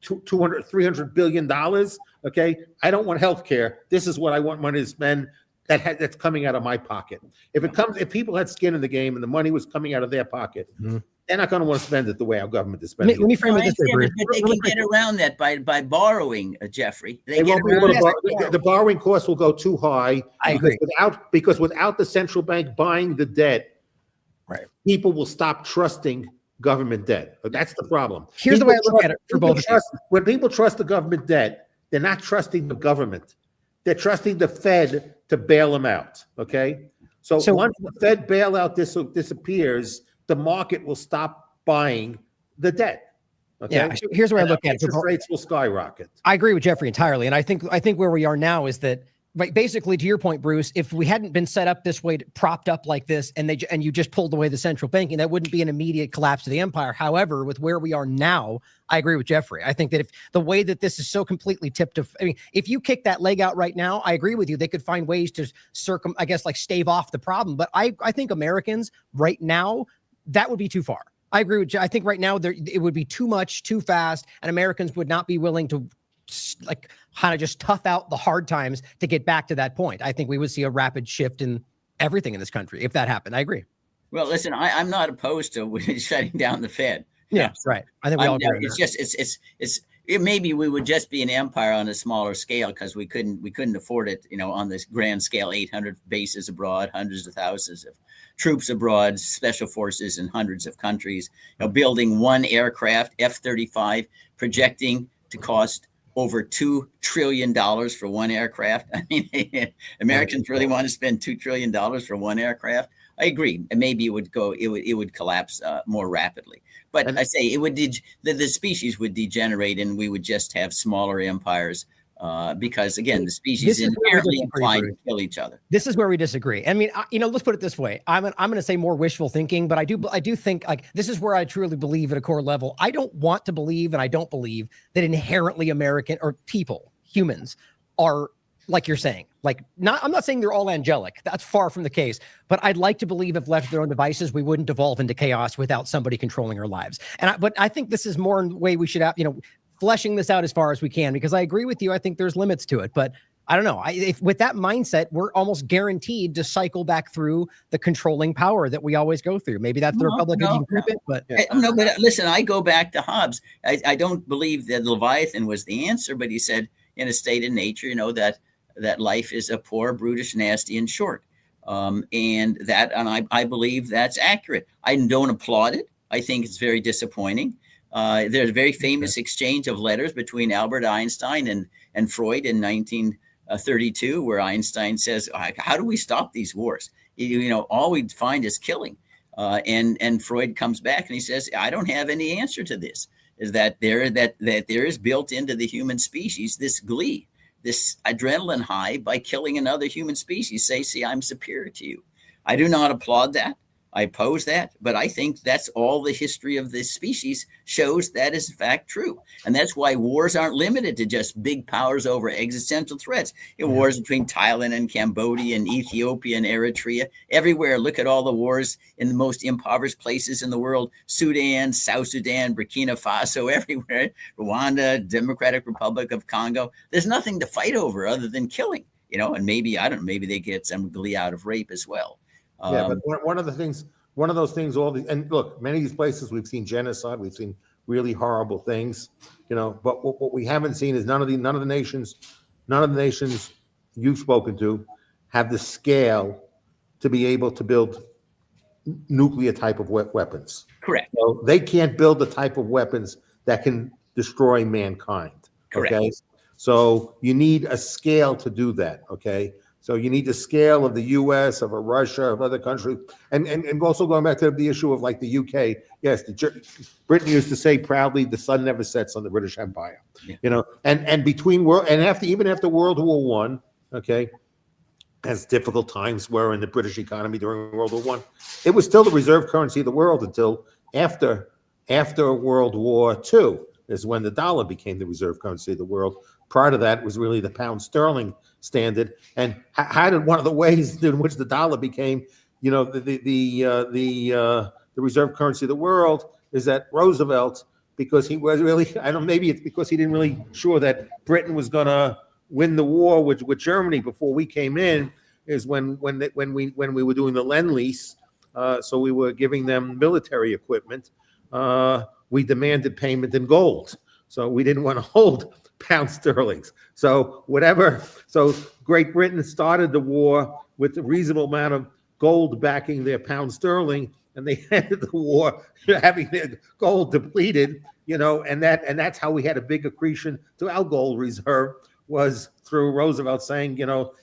Speaker 1: $300 billion. Okay. I don't want health care. This is what I want money to spend that's coming out of my pocket. If people had skin in the game and the money was coming out of their pocket, they're not going to want to spend it the way our government is spending.
Speaker 3: Let me frame it this way, Bruce.
Speaker 2: But they can get around that by borrowing, Jeffrey.
Speaker 1: They won't be able to the borrowing costs will go too high.
Speaker 3: I agree.
Speaker 1: Because without the central bank buying the debt, people will stop trusting government debt. That's the problem.
Speaker 3: Here's the way I look at it for both of you.
Speaker 1: When people trust the government debt, they're not trusting the government. They're trusting the Fed to bail them out. Okay. So once the Fed bailout disappears, the market will stop buying the debt. Okay.
Speaker 3: Yeah. Here's where I look at it.
Speaker 1: Interest rates will skyrocket.
Speaker 3: I agree with Jeffrey entirely. And I think where we are now is that, right, basically to your point, Bruce, if we hadn't been set up this way, propped up like this, and you just pulled away the central banking, that wouldn't be an immediate collapse of the empire. However, with where we are now, I agree with Jeffrey. I think that if the way that this is so completely if you kick that leg out right now, I agree with you. They could find ways to stave off the problem. But I think Americans right now, that would be too far. I agree with you. I think right now it would be too much, too fast, and Americans would not be willing to kind of just tough out the hard times to get back to that point. I think we would see a rapid shift in everything in this country if that happened. I agree.
Speaker 2: Well, listen, I'm not opposed to shutting down the Fed.
Speaker 3: Yeah, right. I think we all agree.
Speaker 2: Maybe we would just be an empire on a smaller scale because we couldn't afford it, on this grand scale, 800 bases abroad, hundreds of thousands of troops abroad, special forces in hundreds of countries, building one aircraft, F-35, projecting to cost over $2 trillion for one aircraft. I mean, Americans really want to spend $2 trillion for one aircraft. I agree. And maybe it would collapse more rapidly. But
Speaker 1: And
Speaker 2: I say it would the species would degenerate, and we would just have smaller empires because again, the species
Speaker 3: This is where we
Speaker 2: inherently
Speaker 3: disagree,
Speaker 2: inclined
Speaker 3: Bruce.
Speaker 2: to kill each other.
Speaker 3: This is where we disagree. I mean, let's put it this way. I'm going to say more wishful thinking, but I do think like this is where I truly believe at a core level. I don't want to believe, and I don't believe that inherently American or humans are like you're saying. Like, I'm not saying they're all angelic. That's far from the case. But I'd like to believe if left to their own devices, we wouldn't devolve into chaos without somebody controlling our lives. But I think this is more in the way we should have, fleshing this out as far as we can, because I agree with you. I think there's limits to it, but I don't know. If with that mindset, we're almost guaranteed to cycle back through the controlling power that we always go through. Maybe that's the Republicans you keep it, but
Speaker 2: No, but listen, I go back to Hobbes. I don't believe that Leviathan was the answer, but he said in a state of nature, that life is a poor, brutish, nasty, and short. And I believe that's accurate. I don't applaud it. I think it's very disappointing. There's a very famous exchange of letters between Albert Einstein and Freud in 1932, where Einstein says, "How do we stop these wars? All we find is killing." And Freud comes back and he says, "I don't have any answer to this. Is that there is built into the human species this glee, this adrenaline high by killing another human species. Say, see, I'm superior to you." I do not applaud that. I oppose that, but I think that's all the history of this species shows that is in fact true. And that's why wars aren't limited to just big powers over existential threats. Wars between Thailand and Cambodia and Ethiopia and Eritrea, everywhere. Look at all the wars in the most impoverished places in the world: Sudan, South Sudan, Burkina Faso, everywhere, Rwanda, Democratic Republic of Congo. There's nothing to fight over other than killing, and maybe, I don't know, maybe they get some glee out of rape as well.
Speaker 1: Yeah, but one of those things, and look, many of these places we've seen genocide, we've seen really horrible things, but what we haven't seen is none of the nations you've spoken to have the scale to be able to build nuclear type of weapons.
Speaker 2: Correct.
Speaker 1: So they can't build the type of weapons that can destroy mankind.
Speaker 2: Correct.
Speaker 1: Okay. So you need a scale to do that. Okay. So you need the scale of the U.S., of Russia, of other countries, and also going back to the issue of like the U.K. Yes, Britain used to say proudly, "The sun never sets on the British Empire."
Speaker 2: Yeah.
Speaker 1: And between even after World War I, okay, as difficult times were in the British economy during World War I, it was still the reserve currency of the world until after World War II is when the dollar became the reserve currency of the world. Prior to that, it was really the pound sterling standard. And how did one of the ways in which the dollar became, the reserve currency of the world is that Roosevelt, because he was really, maybe it's because he didn't really sure that Britain was going to win the war with Germany before we came in, is when we were doing the Lend-Lease, so we were giving them military equipment. We demanded payment in gold. So we didn't want to hold pound sterlings. So Great Britain started the war with a reasonable amount of gold backing their pound sterling, and they ended the war having their gold depleted, and that's how we had a big accretion to our gold reserve, was through Roosevelt saying,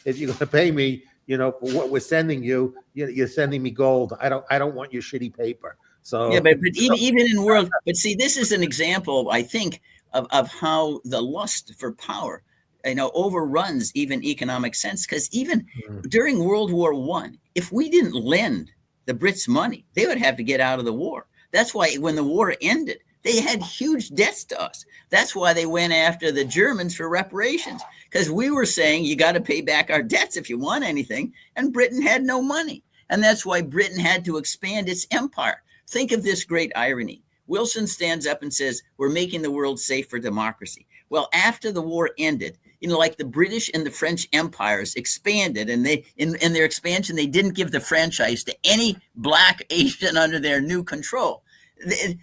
Speaker 1: if you're going to pay me, for what we're sending you, you're sending me gold. I don't want your shitty paper. So
Speaker 2: yeah, but even in world, but see, this is an example, I think, of how the lust for power, overruns even economic sense. Because even during World War I, if we didn't lend the Brits money, they would have to get out of the war. That's why when the war ended, they had huge debts to us. That's why they went after the Germans for reparations, because we were saying you got to pay back our debts if you want anything, and Britain had no money. And that's why Britain had to expand its empire. Think of this great irony. Wilson stands up and says, "We're making the world safe for democracy." Well, after the war ended, like the British and the French empires expanded, and in their expansion, they didn't give the franchise to any Black Asian under their new control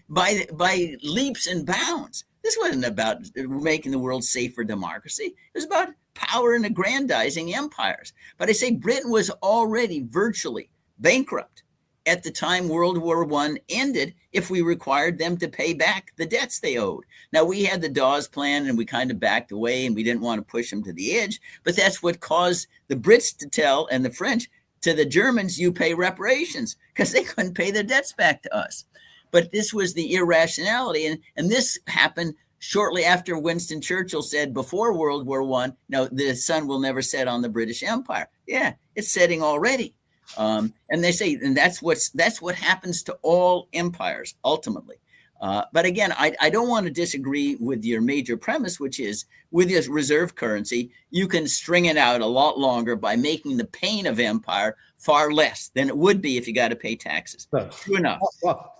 Speaker 2: by leaps and bounds. This wasn't about making the world safe for democracy. It was about power and aggrandizing empires. But I say Britain was already virtually bankrupt at the time World War I ended, if we required them to pay back the debts they owed. Now, we had the Dawes Plan, and we kind of backed away, and we didn't want to push them to the edge, but that's what caused the Brits to tell, and the French, to the Germans, you pay reparations, because they couldn't pay their debts back to us. but this was the irrationality. And this happened shortly after Winston Churchill said before World War I, no, the sun will never set on the British Empire. Yeah, it's setting already. And they say, and that's what happens to all empires ultimately. But again, I don't want to disagree with your major premise, which is with your reserve currency, you can string it out a lot longer by making the pain of empire far less than it would be if you got to pay taxes. True enough.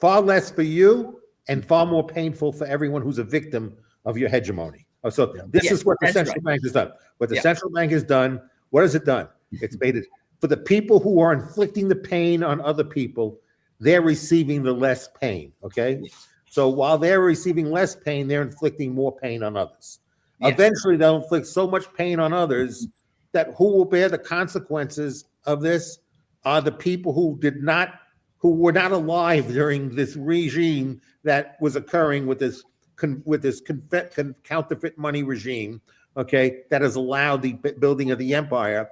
Speaker 1: Far less for you and far more painful for everyone who's a victim of your hegemony. So this is what the central bank has done. What the central bank has done, what has it done? It's made it for the people who are inflicting the pain on other people, they're receiving the less pain, okay? So while they're receiving less pain, they're inflicting more pain on others. Yes. Eventually, they'll inflict so much pain on others that who will bear the consequences of this are the people who were not alive during this regime that was occurring with this counterfeit money regime, okay, that has allowed the building of the empire.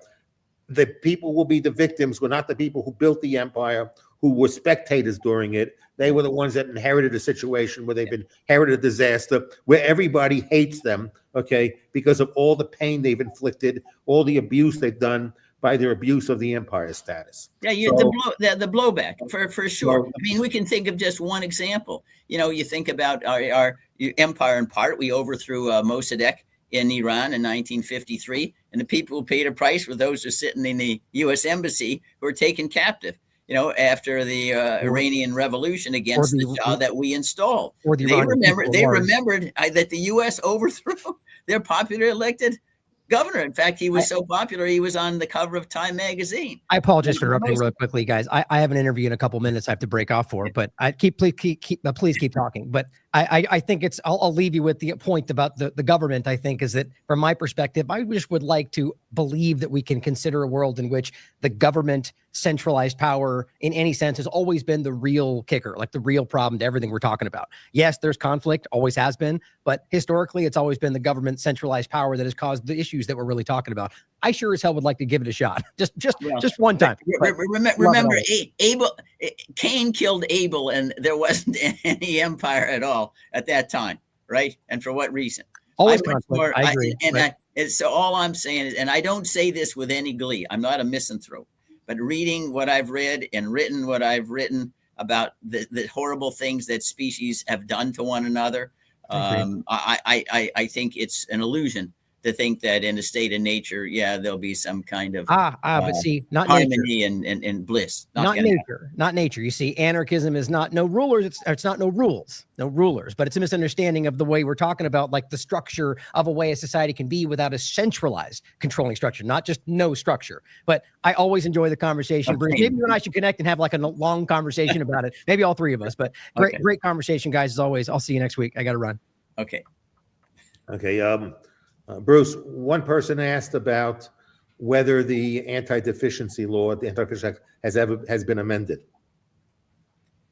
Speaker 1: The people will be the victims, were not the people who built the empire, who were spectators during it. They were the ones that inherited a situation where they've inherited a disaster, where everybody hates them, okay, because of all the pain they've inflicted, all the abuse they've done by their abuse of the empire status.
Speaker 2: Yeah, the blowback for sure. I mean, we can think of just one example. You know, you think about our empire in part. We overthrew Mossadegh in Iran in 1953, and the people who paid a price were those who are sitting in the U.S. embassy who were taken captive. You know, after the Iranian Revolution against the Shah that we installed, they remembered that the U.S. overthrew their popular elected governor. In fact, he was so popular, he was on the cover of Time magazine.
Speaker 3: I apologize for interrupting real quickly, guys. I have an interview in a couple minutes I have to break off for, but please keep talking. But I think I'll leave you with the point about the government. I think is that from my perspective, I just would like to believe that we can consider a world in which the government centralized power in any sense has always been the real kicker, like the real problem to everything we're talking about. Yes, there's conflict, always has been, but historically it's always been the government centralized power that has caused the issues that we're really talking about. I sure as hell would like to give it a shot. Just one time.
Speaker 2: Remember Abel, Cain killed Abel and there wasn't any empire at all at that time, right? And for what reason?
Speaker 3: Always conflict. I agree.
Speaker 2: So all I'm saying is, and I don't say this with any glee, I'm not a misanthrope, but reading what I've read and written what I've written about the horrible things that species have done to one another, I think it's an illusion to think that in a state of nature, there'll be some kind of
Speaker 3: but see, not
Speaker 2: harmony and bliss.
Speaker 3: Not nature. You see, anarchism is not no rulers. It's not no rules, no rulers. But it's a misunderstanding of the way we're talking about, like the structure of a way a society can be without a centralized controlling structure, not just no structure. But I always enjoy the conversation. Bruce, maybe you and I should connect and have like a long conversation about it. Maybe all three of us. But great conversation, guys. As always, I'll see you next week. I got to run.
Speaker 2: Okay.
Speaker 1: Bruce, one person asked about whether the anti-deficiency law, the Anti-Deficiency Act, has been amended.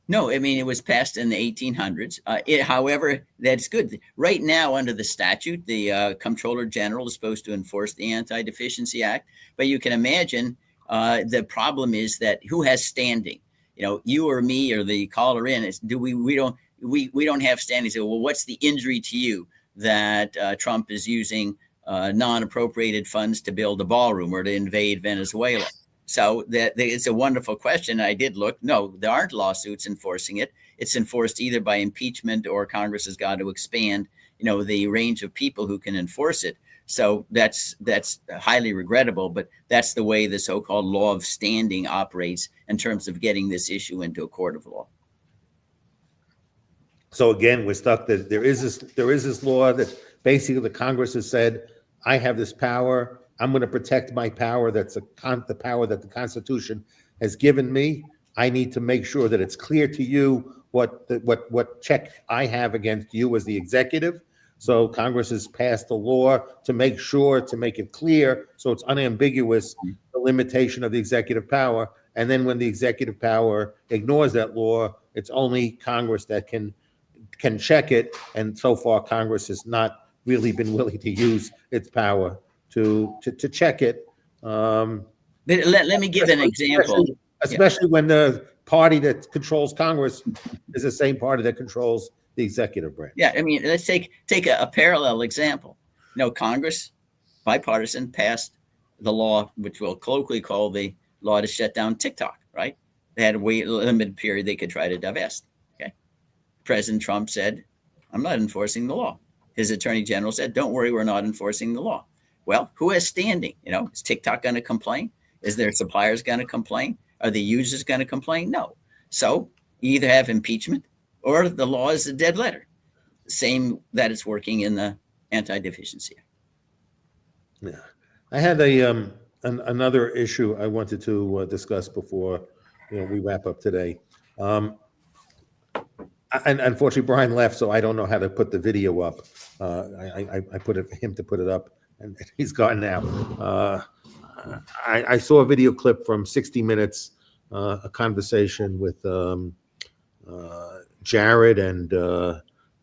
Speaker 2: No, I mean, it was passed in the 1800s. However, that's good. Right now, under the statute, the Comptroller General is supposed to enforce the Anti-Deficiency Act. But you can imagine the problem is that who has standing? You know, you or me or the caller in is we don't have standing. So, well, what's the injury to you that Trump is using non-appropriated funds to build a ballroom or to invade Venezuela? So it's a wonderful question. I did look. No, there aren't lawsuits enforcing it. It's enforced either by impeachment or Congress has got to expand, the range of people who can enforce it. So that's highly regrettable, but that's the way the so-called law of standing operates in terms of getting this issue into a court of law.
Speaker 1: So again, we're stuck that there is this law that basically the Congress has said, I have this power. I'm going to protect my power. That's the power that the Constitution has given me. I need to make sure that it's clear to you what check I have against you as the executive. So Congress has passed a law to make it clear, so it's unambiguous, the limitation of the executive power. And then when the executive power ignores that law, it's only Congress that can check it. And so far, Congress has not really been willing to use its power to check it.
Speaker 2: Let me give an example.
Speaker 1: Especially when the party that controls Congress is the same party that controls the executive branch.
Speaker 2: Yeah, I mean, let's take a parallel example. Congress, bipartisan, passed the law, which we'll colloquially call the law to shut down TikTok, right? They had a limited period they could try to divest. Okay. President Trump said, I'm not enforcing the law. His attorney general said, don't worry, we're not enforcing the law. Well, who has standing? Is TikTok going to complain? Is their suppliers going to complain? Are the users going to complain? No. So you either have impeachment or the law is a dead letter. Same that it's working in the Anti-Deficiency Act.
Speaker 1: Yeah. I had another issue I wanted to discuss before we wrap up today. And unfortunately, Brian left, so I don't know how to put the video up. I put it for him to put it up, and he's gone now. I saw a video clip from 60 Minutes, a conversation with Jared and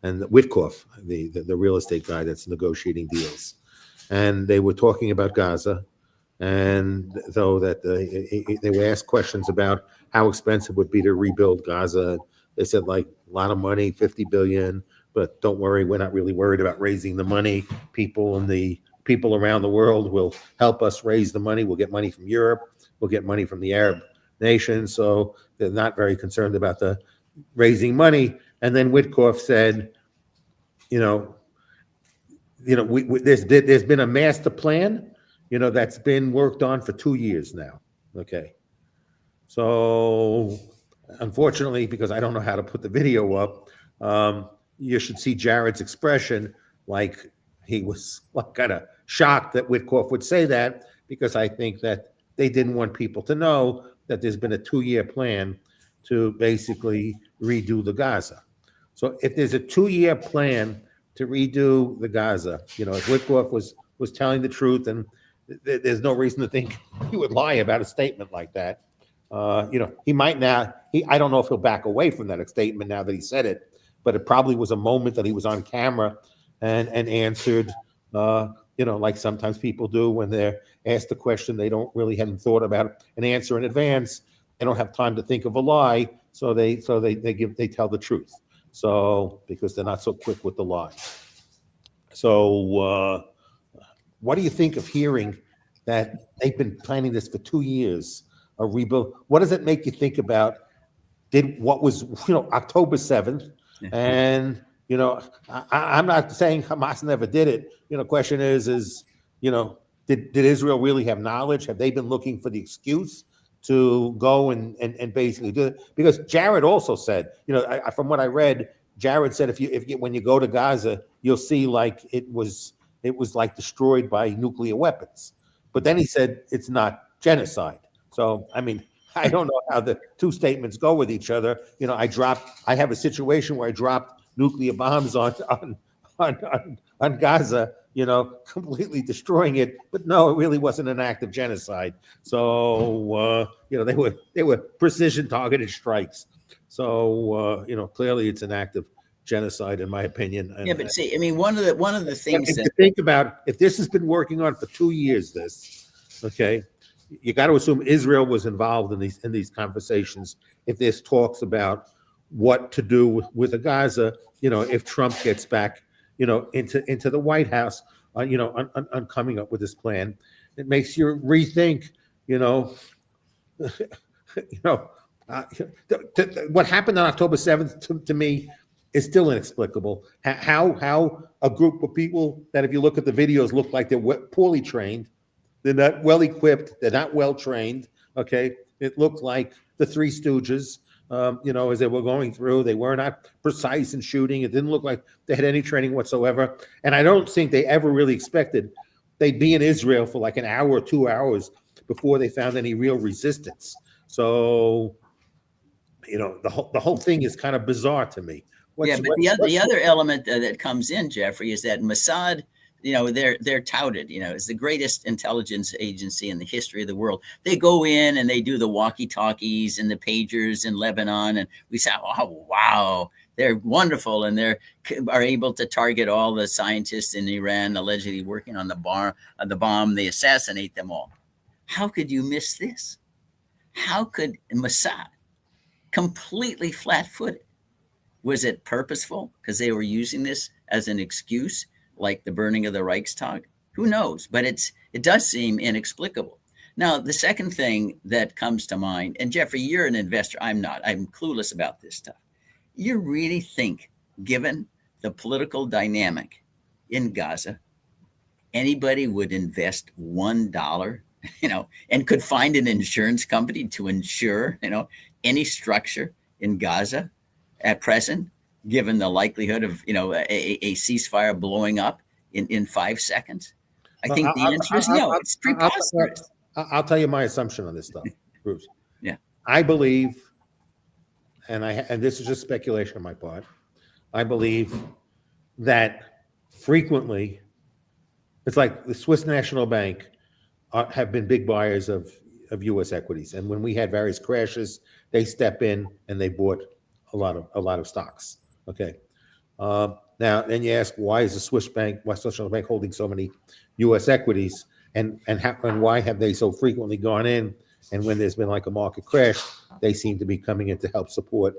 Speaker 1: Witkoff, the real estate guy that's negotiating deals, and they were talking about Gaza, and though that they were asked questions about how expensive it would be to rebuild Gaza. They said like a lot of money, 50 billion, but don't worry, we're not really worried about raising the money. People around the world will help us raise the money. We'll get money from Europe. We'll get money from the Arab nations. So they're not very concerned about the raising money. And then Witkoff said, there's been a master plan, that's been worked on for 2 years now. Okay. So unfortunately, because I don't know how to put the video up, you should see Jared's expression, like he was kind of shocked that Witkoff would say that, because I think that they didn't want people to know that there's been a 2-year plan to basically redo the Gaza. So if there's a 2-year plan to redo the Gaza, if Witkoff was telling the truth, and there's no reason to think he would lie about a statement like that. He might now. I don't know if he'll back away from that statement now that he said it, but it probably was a moment that he was on camera and answered. Like sometimes people do when they're asked a question they don't really hadn't thought about an answer in advance. They don't have time to think of a lie, so they tell the truth. So because they're not so quick with the lie. So what do you think of hearing that they've been planning this for 2 years? A rebuild. What does it make you think about? What was October 7th, and I'm not saying Hamas never did it. Question is did Israel really have knowledge? Have they been looking for the excuse to go and basically do it? Because Jared also said, from what I read, Jared said when you go to Gaza, you'll see like it was like destroyed by nuclear weapons. But then he said it's not genocide. So, I mean, I don't know how the two statements go with each other. I have a situation where I dropped nuclear bombs on Gaza, completely destroying it. But no, it really wasn't an act of genocide. So, they were precision targeted strikes. So, clearly it's an act of genocide, in my opinion. And,
Speaker 2: yeah, but see, I mean, one of the things
Speaker 1: if you think about, if this has been working on for 2 years, okay. You got to assume Israel was involved in these conversations. If there's talks about what to do with the Gaza, if Trump gets back, into the White House, on coming up with this plan, it makes you rethink, what happened on October 7th to me is still inexplicable. How a group of people that, if you look at the videos, look like they're poorly trained. They're not well equipped. They're not well trained. Okay, it looked like the Three Stooges. As they were going through, they were not precise in shooting. It didn't look like they had any training whatsoever. And I don't think they ever really expected they'd be in Israel for like an hour or 2 hours before they found any real resistance. So, the whole thing is kind of bizarre to me.
Speaker 2: But the other element that comes in, Jeffrey, is that Mossad, they're touted, as the greatest intelligence agency in the history of the world. They go in and they do the walkie-talkies and the pagers in Lebanon, and we say, oh, wow, they're wonderful, and are able to target all the scientists in Iran allegedly working on the bomb. They assassinate them all. How could you miss this? How could Mossad completely flat-footed. Was it purposeful because they were using this as an excuse, like the burning of the Reichstag? Who knows? But it does seem inexplicable. Now, the second thing that comes to mind, and Jeffrey, you're an investor. I'm not. I'm clueless about this stuff. You really think, given the political dynamic in Gaza, anybody would invest $1, and could find an insurance company to insure, any structure in Gaza at present, given the likelihood of, a ceasefire blowing up in 5 seconds? I think the answer is no. It's preposterous.
Speaker 1: I'll tell you my assumption on this stuff, Bruce.
Speaker 2: Yeah.
Speaker 1: I believe, and this is just speculation on my part, I believe that frequently, it's like the Swiss National Bank have been big buyers of U.S. equities, and when we had various crashes, they step in and they bought a lot of stocks. Okay. Now, then you ask, why is the Swiss National Bank holding so many U.S. equities, and why have they so frequently gone in? And when there's been like a market crash, they seem to be coming in to help support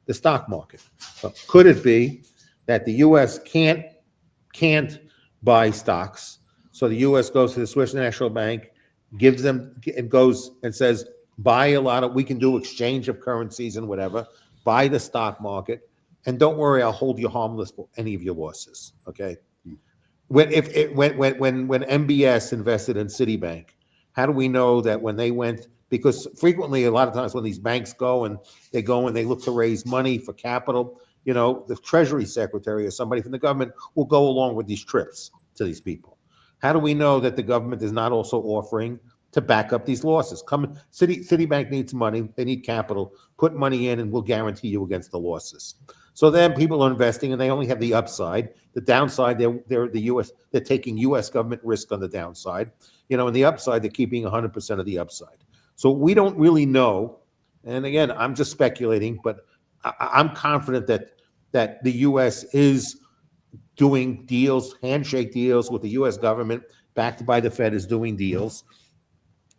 Speaker 1: the stock market. So could it be that the U.S. can't buy stocks, so the U.S. goes to the Swiss National Bank, gives them, and goes and says, buy a lot of, we can do exchange of currencies and whatever, buy the stock market, and don't worry, I'll hold you harmless for any of your losses. Okay. When MBS invested in Citibank, how do we know that when they went? Because frequently, a lot of times when these banks go and they look to raise money for capital, the Treasury Secretary or somebody from the government will go along with these trips to these people. How do we know that the government is not also offering to back up these losses? Citibank needs money, they need capital, put money in and we'll guarantee you against the losses. So then people are investing and they only have the upside. The downside, they're taking U.S. government risk on the downside. And the upside, they're keeping 100% of the upside. So we don't really know. And again, I'm just speculating, but I'm confident that the U.S. is doing deals, handshake deals with the U.S. government, backed by the Fed, is doing deals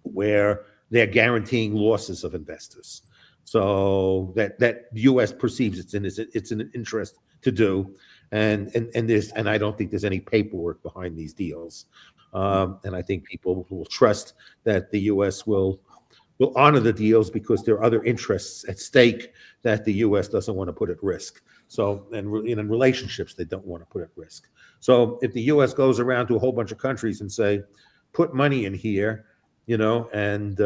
Speaker 1: where they're guaranteeing losses of investors. So that the U.S. perceives it's an interest to do, and I don't think there's any paperwork behind these deals, and I think people will trust that the U.S. will honor the deals because there are other interests at stake that the U.S. doesn't want to put at risk. So, and in relationships they don't want to put at risk. So if the U.S. goes around to a whole bunch of countries and say, put money in here, and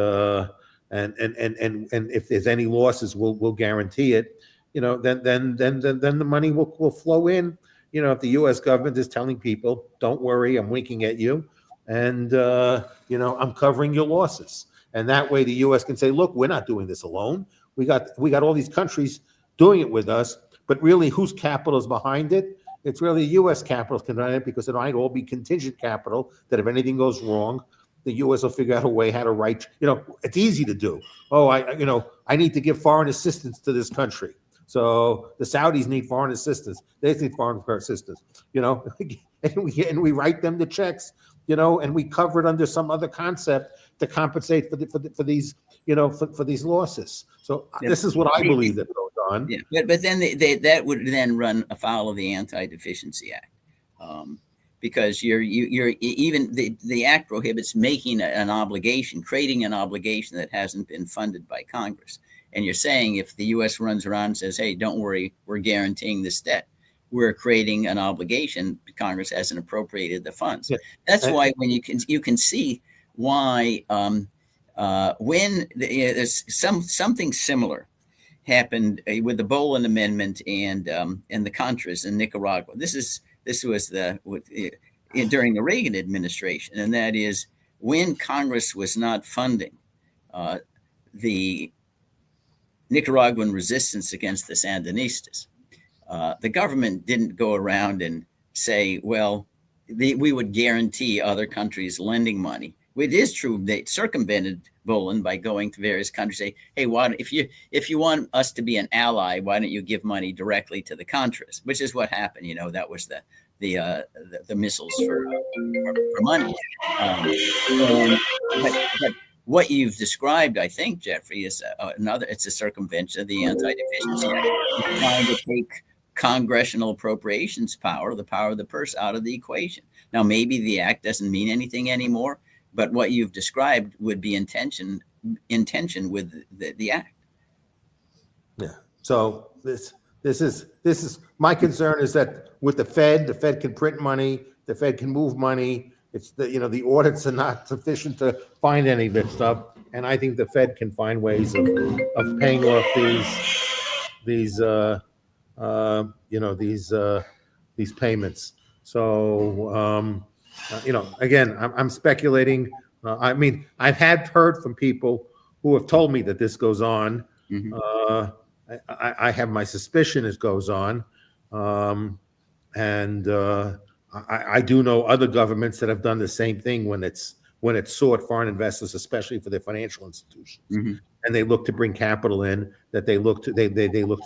Speaker 1: if there's any losses, we'll guarantee it. Then the money will flow in. If the U.S. government is telling people, "Don't worry, I'm winking at you, and I'm covering your losses," and that way the U.S. can say, "Look, we're not doing this alone. We got all these countries doing it with us, but really, whose capital is behind it? It's really U.S. capital behind it because it might all be contingent capital. That if anything goes wrong, the U.S. will figure out a way how to write. It's easy to do. Oh, I need to give foreign assistance to this country. So the Saudis need foreign assistance. They need foreign assistance. And we write them the checks. And we cover it under some other concept to compensate for these losses. So this is what I believe that goes on.
Speaker 2: Yeah, but then that would then run afoul of the Anti-Deficiency Act. Because you're even the act prohibits making an obligation, creating an obligation that hasn't been funded by Congress. And you're saying if the U.S. runs around and says, "Hey, don't worry, we're guaranteeing this debt," we're creating an obligation. Congress hasn't appropriated the funds. Yeah. That's why when you can see why when there's something similar happened with the Boland Amendment and the Contras in Nicaragua. This was during the Reagan administration, and that is when Congress was not funding the Nicaraguan resistance against the Sandinistas. The government didn't go around and say, well, we would guarantee other countries lending money. It is true they circumvented Boland by going to various countries, say, hey, if you want us to be an ally, why don't you give money directly to the Contras, which is what happened. That was the missiles for money. But what you've described, I think, Jeffrey, is it's a circumvention of the Anti-Deficiency Act. It's trying to take congressional appropriations power, the power of the purse, out of the equation. Now, maybe the act doesn't mean anything anymore, but what you've described would be in tension with the act.
Speaker 1: Yeah. So this is my concern is that with the Fed can print money, the Fed can move money. It's the audits are not sufficient to find any of this stuff, and I think the Fed can find ways of paying off these payments. So again, I'm speculating. I mean, I've heard from people who have told me that this goes on.
Speaker 2: Mm-hmm.
Speaker 1: I have my suspicion it goes on, and I do know other governments that have done the same thing when it's sought foreign investors, especially for their financial institutions,
Speaker 2: Mm-hmm.
Speaker 1: and they look to bring capital in. That they look to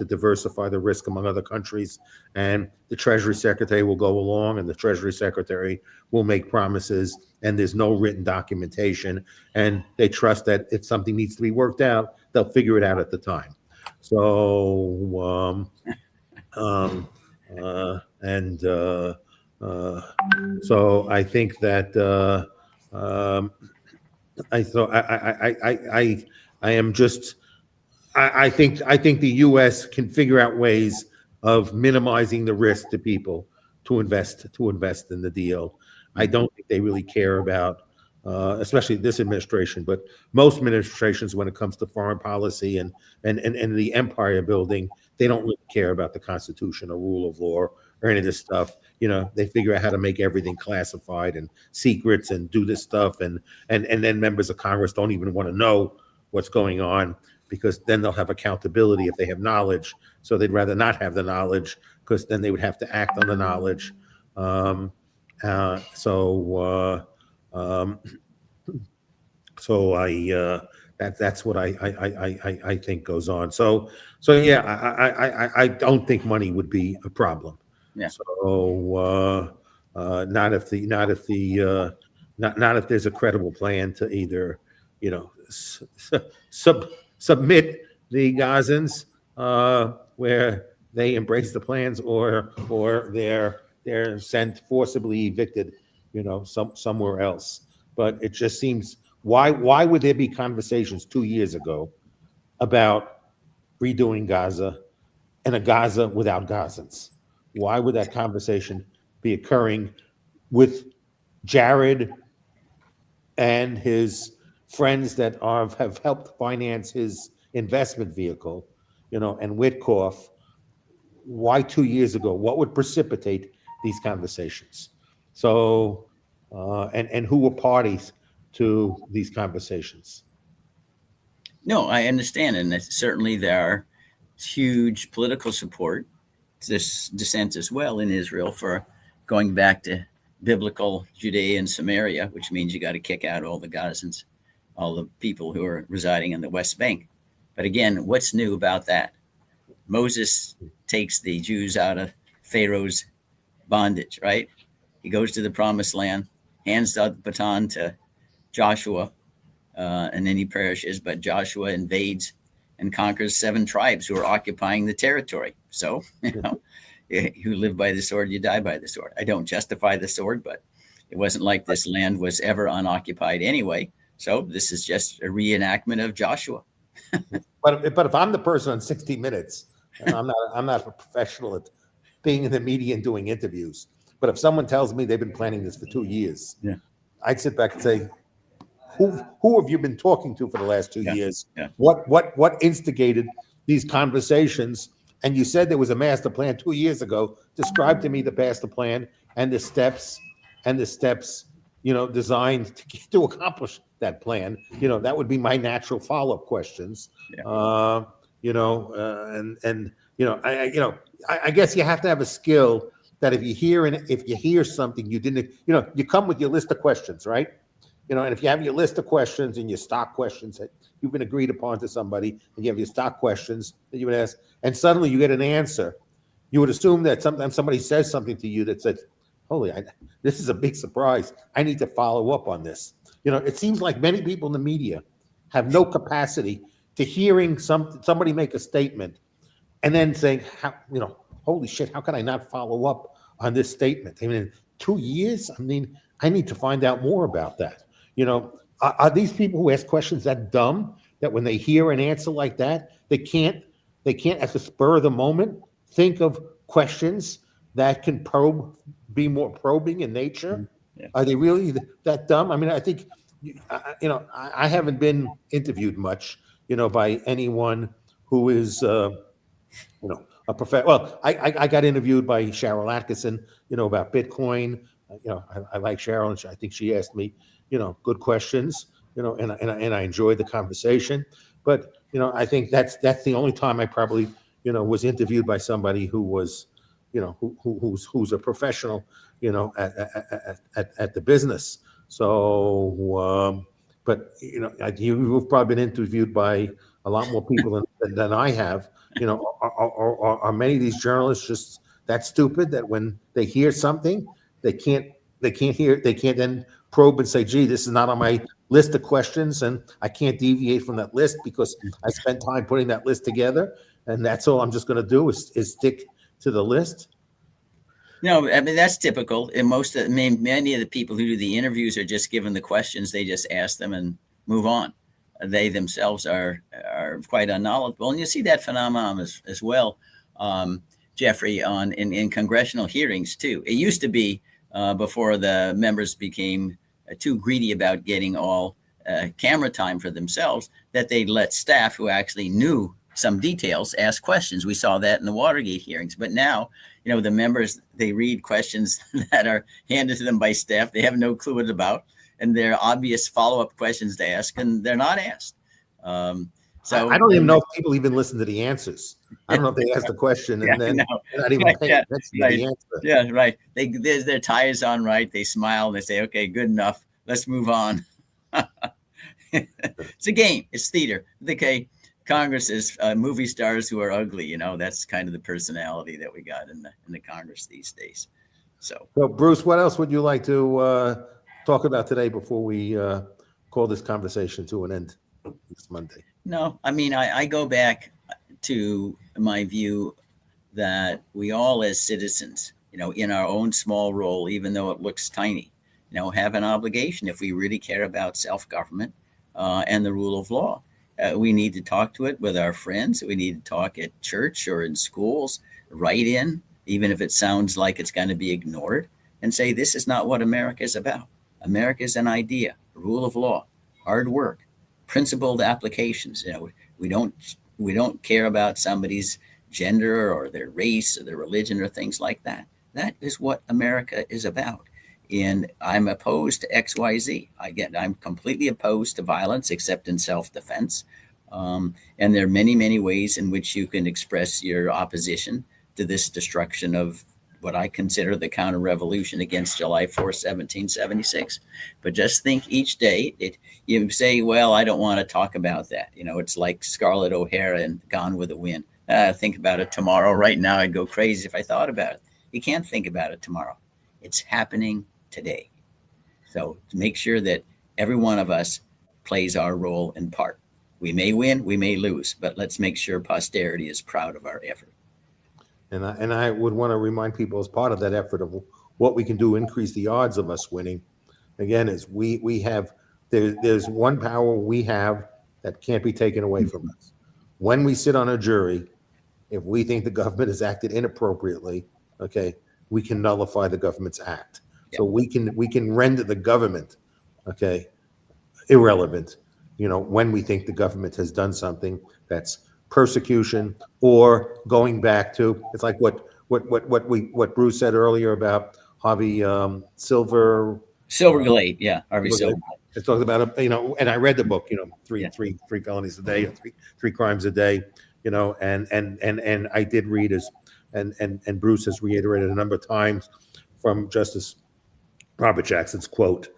Speaker 1: diversify the risk among other countries, and the Treasury Secretary will go along, and the Treasury Secretary will make promises, and there's no written documentation, and they trust that if something needs to be worked out, they'll figure it out at the time. So so I think that I think the U.S. can figure out ways of minimizing the risk to people to invest in the deal. I don't think they really care about, especially this administration, but most administrations, when it comes to foreign policy and the empire building, they don't really care about the Constitution or rule of law or any of this stuff. They figure out how to make everything classified and secrets and do this stuff, and then members of Congress don't even want to know what's going on, because then they'll have accountability if they have knowledge. So they'd rather not have the knowledge, because then they would have to act on the knowledge. That's what I think goes on. So yeah, I don't think money would be a problem.
Speaker 2: Yeah.
Speaker 1: So not if there's a credible plan to either submit the Gazans where they embrace the plans, or they're sent forcibly evicted, somewhere else. But it just seems, why would there be conversations 2 years ago about redoing Gaza and a Gaza without Gazans? Why would that conversation be occurring with Jared and his friends that have helped finance his investment vehicle, and Witkoff? Why 2 years ago? What would precipitate these conversations? So, and who were parties to these conversations?
Speaker 2: No, I understand, and certainly there are huge political support, this dissent as well in Israel, for going back to biblical Judea and Samaria, which means you got to kick out all the Gazans, all the people who are residing in the West Bank. But again, what's new about that? Moses takes the Jews out of Pharaoh's bondage, right? He goes to the promised land, hands the baton to Joshua, and then he perishes. But Joshua invades and conquers 7 tribes who are occupying the territory. So, you live by the sword, you die by the sword. I don't justify the sword, but it wasn't like this land was ever unoccupied anyway. So this is just a reenactment of Joshua.
Speaker 1: But if I'm the person on 60 Minutes, and I'm not a professional at being in the media and doing interviews, but if someone tells me they've been planning this for 2 years,
Speaker 2: Yeah.
Speaker 1: I'd sit back and say, who have you been talking to for the last 2 years?
Speaker 2: Yeah.
Speaker 1: What instigated these conversations? And you said there was a master plan 2 years ago. Describe to me the master plan and the steps designed to accomplish that plan. That would be my natural follow-up questions.
Speaker 2: Yeah.
Speaker 1: I guess you have to have a skill that if you hear something you didn't, you come with your list of questions, right? And if you have your list of questions and your stock questions that you've been agreed upon to somebody, and you have your stock questions that you would ask, and suddenly you get an answer, you would assume that sometimes somebody says something to you that said, holy, this is a big surprise. I need to follow up on this. It seems like many people in the media have no capacity to hearing somebody make a statement and then saying, how, holy shit, how can I not follow up on this statement? I mean, 2 years? I mean, I need to find out more about that. Are these people who ask questions that dumb that when they hear an answer like that, they can't at the spur of the moment think of questions that can be more probing in nature?
Speaker 2: Yeah.
Speaker 1: Are they really that dumb? I mean, I think, I haven't been interviewed much, by anyone who is, a professor. Well, I got interviewed by Cheryl Atkinson, about Bitcoin. I like Cheryl, and I think she asked me, good questions, and I enjoyed the conversation. But I think that's the only time I probably, was interviewed by somebody who was, who's a professional, at the business. So, but you've probably been interviewed by a lot more people than I have. Are many of these journalists just that stupid that when they hear something, they can't then probe and say, gee, this is not on my list of questions, and I can't deviate from that list because I spent time putting that list together, and that's all I'm just going to do is stick to the list?
Speaker 2: No, I mean, that's typical. And many of the people who do the interviews are just given the questions, they just ask them and move on. They themselves are quite unknowledgeable. And you see that phenomenon as well, Jeffrey, in congressional hearings too. It used to be before the members became too greedy about getting all camera time for themselves, that they'd let staff who actually knew some details ask questions. We saw that in the Watergate hearings. But now, the members, they read questions that are handed to them by staff. They have no clue what it's about. And they're obvious follow-up questions to ask, and they're not asked. So
Speaker 1: I don't even know if people even listen to the answers. I don't know if they ask the question and then they're not even paying attention to the answer.
Speaker 2: Yeah, right. Their tie is on right. They smile and they say, okay, good enough. Let's move on. It's a game. It's theater. Okay, Congress is movie stars who are ugly. That's kind of the personality that we got in the Congress these days. So,
Speaker 1: Bruce, what else would you like to talk about today before we call this conversation to an end this Monday?
Speaker 2: No, I mean, I go back to my view that we all as citizens, in our own small role, even though it looks tiny, have an obligation if we really care about self-government and the rule of law. We need to talk to it with our friends. We need to talk at church or in schools, write in, even if it sounds like it's going to be ignored, and say, this is not what America is about. America is an idea, rule of law, hard work, principled applications. We don't care about somebody's gender or their race or their religion or things like that. That is what America is about. And I'm opposed to XYZ. I'm completely opposed to violence except in self-defense. And there are many, many ways in which you can express your opposition to this destruction of what I consider the counter-revolution against July 4th, 1776. But just think each day, you say, well, I don't want to talk about that. It's like Scarlett O'Hara and Gone with the Wind. Think about it tomorrow. Right now, I'd go crazy if I thought about it. You can't think about it tomorrow. It's happening today. So to make sure that every one of us plays our role and part. We may win, we may lose, but let's make sure posterity is proud of our effort.
Speaker 1: And I would want to remind people, as part of that effort, of what we can do to increase the odds of us winning. Again, is we have there's one power we have that can't be taken away from us. When we sit on a jury, if we think the government has acted inappropriately, okay, we can nullify the government's act.
Speaker 2: Yep.
Speaker 1: So we can render the government, okay, irrelevant. When we think the government has done something that's persecution, or going back to, it's like what Bruce said earlier about Harvey
Speaker 2: Silverglade, yeah, Harvey Silverglade.
Speaker 1: It talks about and I read the book, three felonies a day, three crimes a day, and I did read and Bruce has reiterated a number of times from Justice Robert Jackson's quote,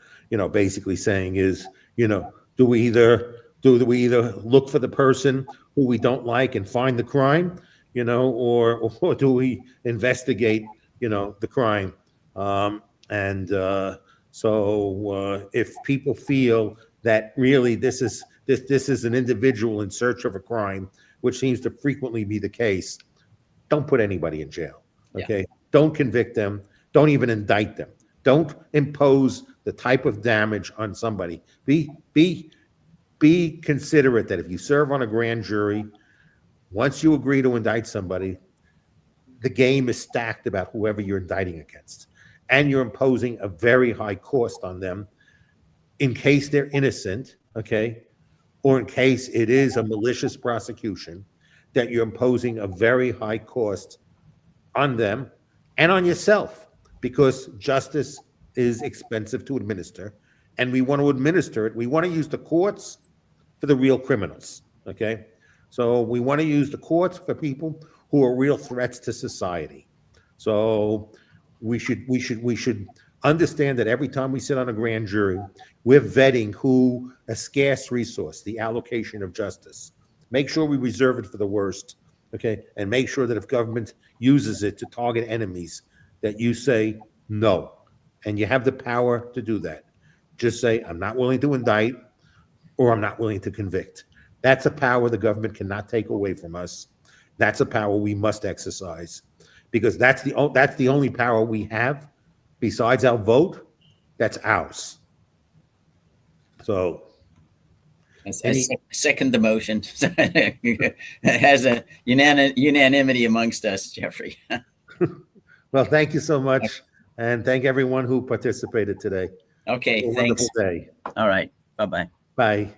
Speaker 1: basically saying is, do we either look for the person who we don't like and find the crime, or do we investigate, the crime? So if people feel that really this is this is an individual in search of a crime, which seems to frequently be the case, don't put anybody in jail. Okay. Don't convict them. Don't even indict them. Don't impose the type of damage on somebody. Be considerate that if you serve on a grand jury, once you agree to indict somebody, the game is stacked about whoever you're indicting against. And you're imposing a very high cost on them in case they're innocent, okay? Or in case it is a malicious prosecution, that you're imposing a very high cost on them and on yourself, because justice is expensive to administer, and we want to administer it. We want to use the courts for the real criminals, okay? So we want to use the courts for people who are real threats to society. So we should understand that every time we sit on a grand jury, we're vetting a scarce resource, the allocation of justice. Make sure we reserve it for the worst, okay? And make sure that if government uses it to target enemies, that you say no. And you have the power to do that. Just say, I'm not willing to indict, or I'm not willing to convict. That's a power the government cannot take away from us. That's a power we must exercise, because that's the only power we have besides our vote. That's ours. So
Speaker 2: I second the motion. It has a unanimity amongst us, Jeffrey.
Speaker 1: well, thank you so much, and thank everyone who participated today.
Speaker 2: Okay,
Speaker 1: Have a
Speaker 2: thanks.
Speaker 1: wonderful day.
Speaker 2: All right, bye-bye.
Speaker 1: Bye.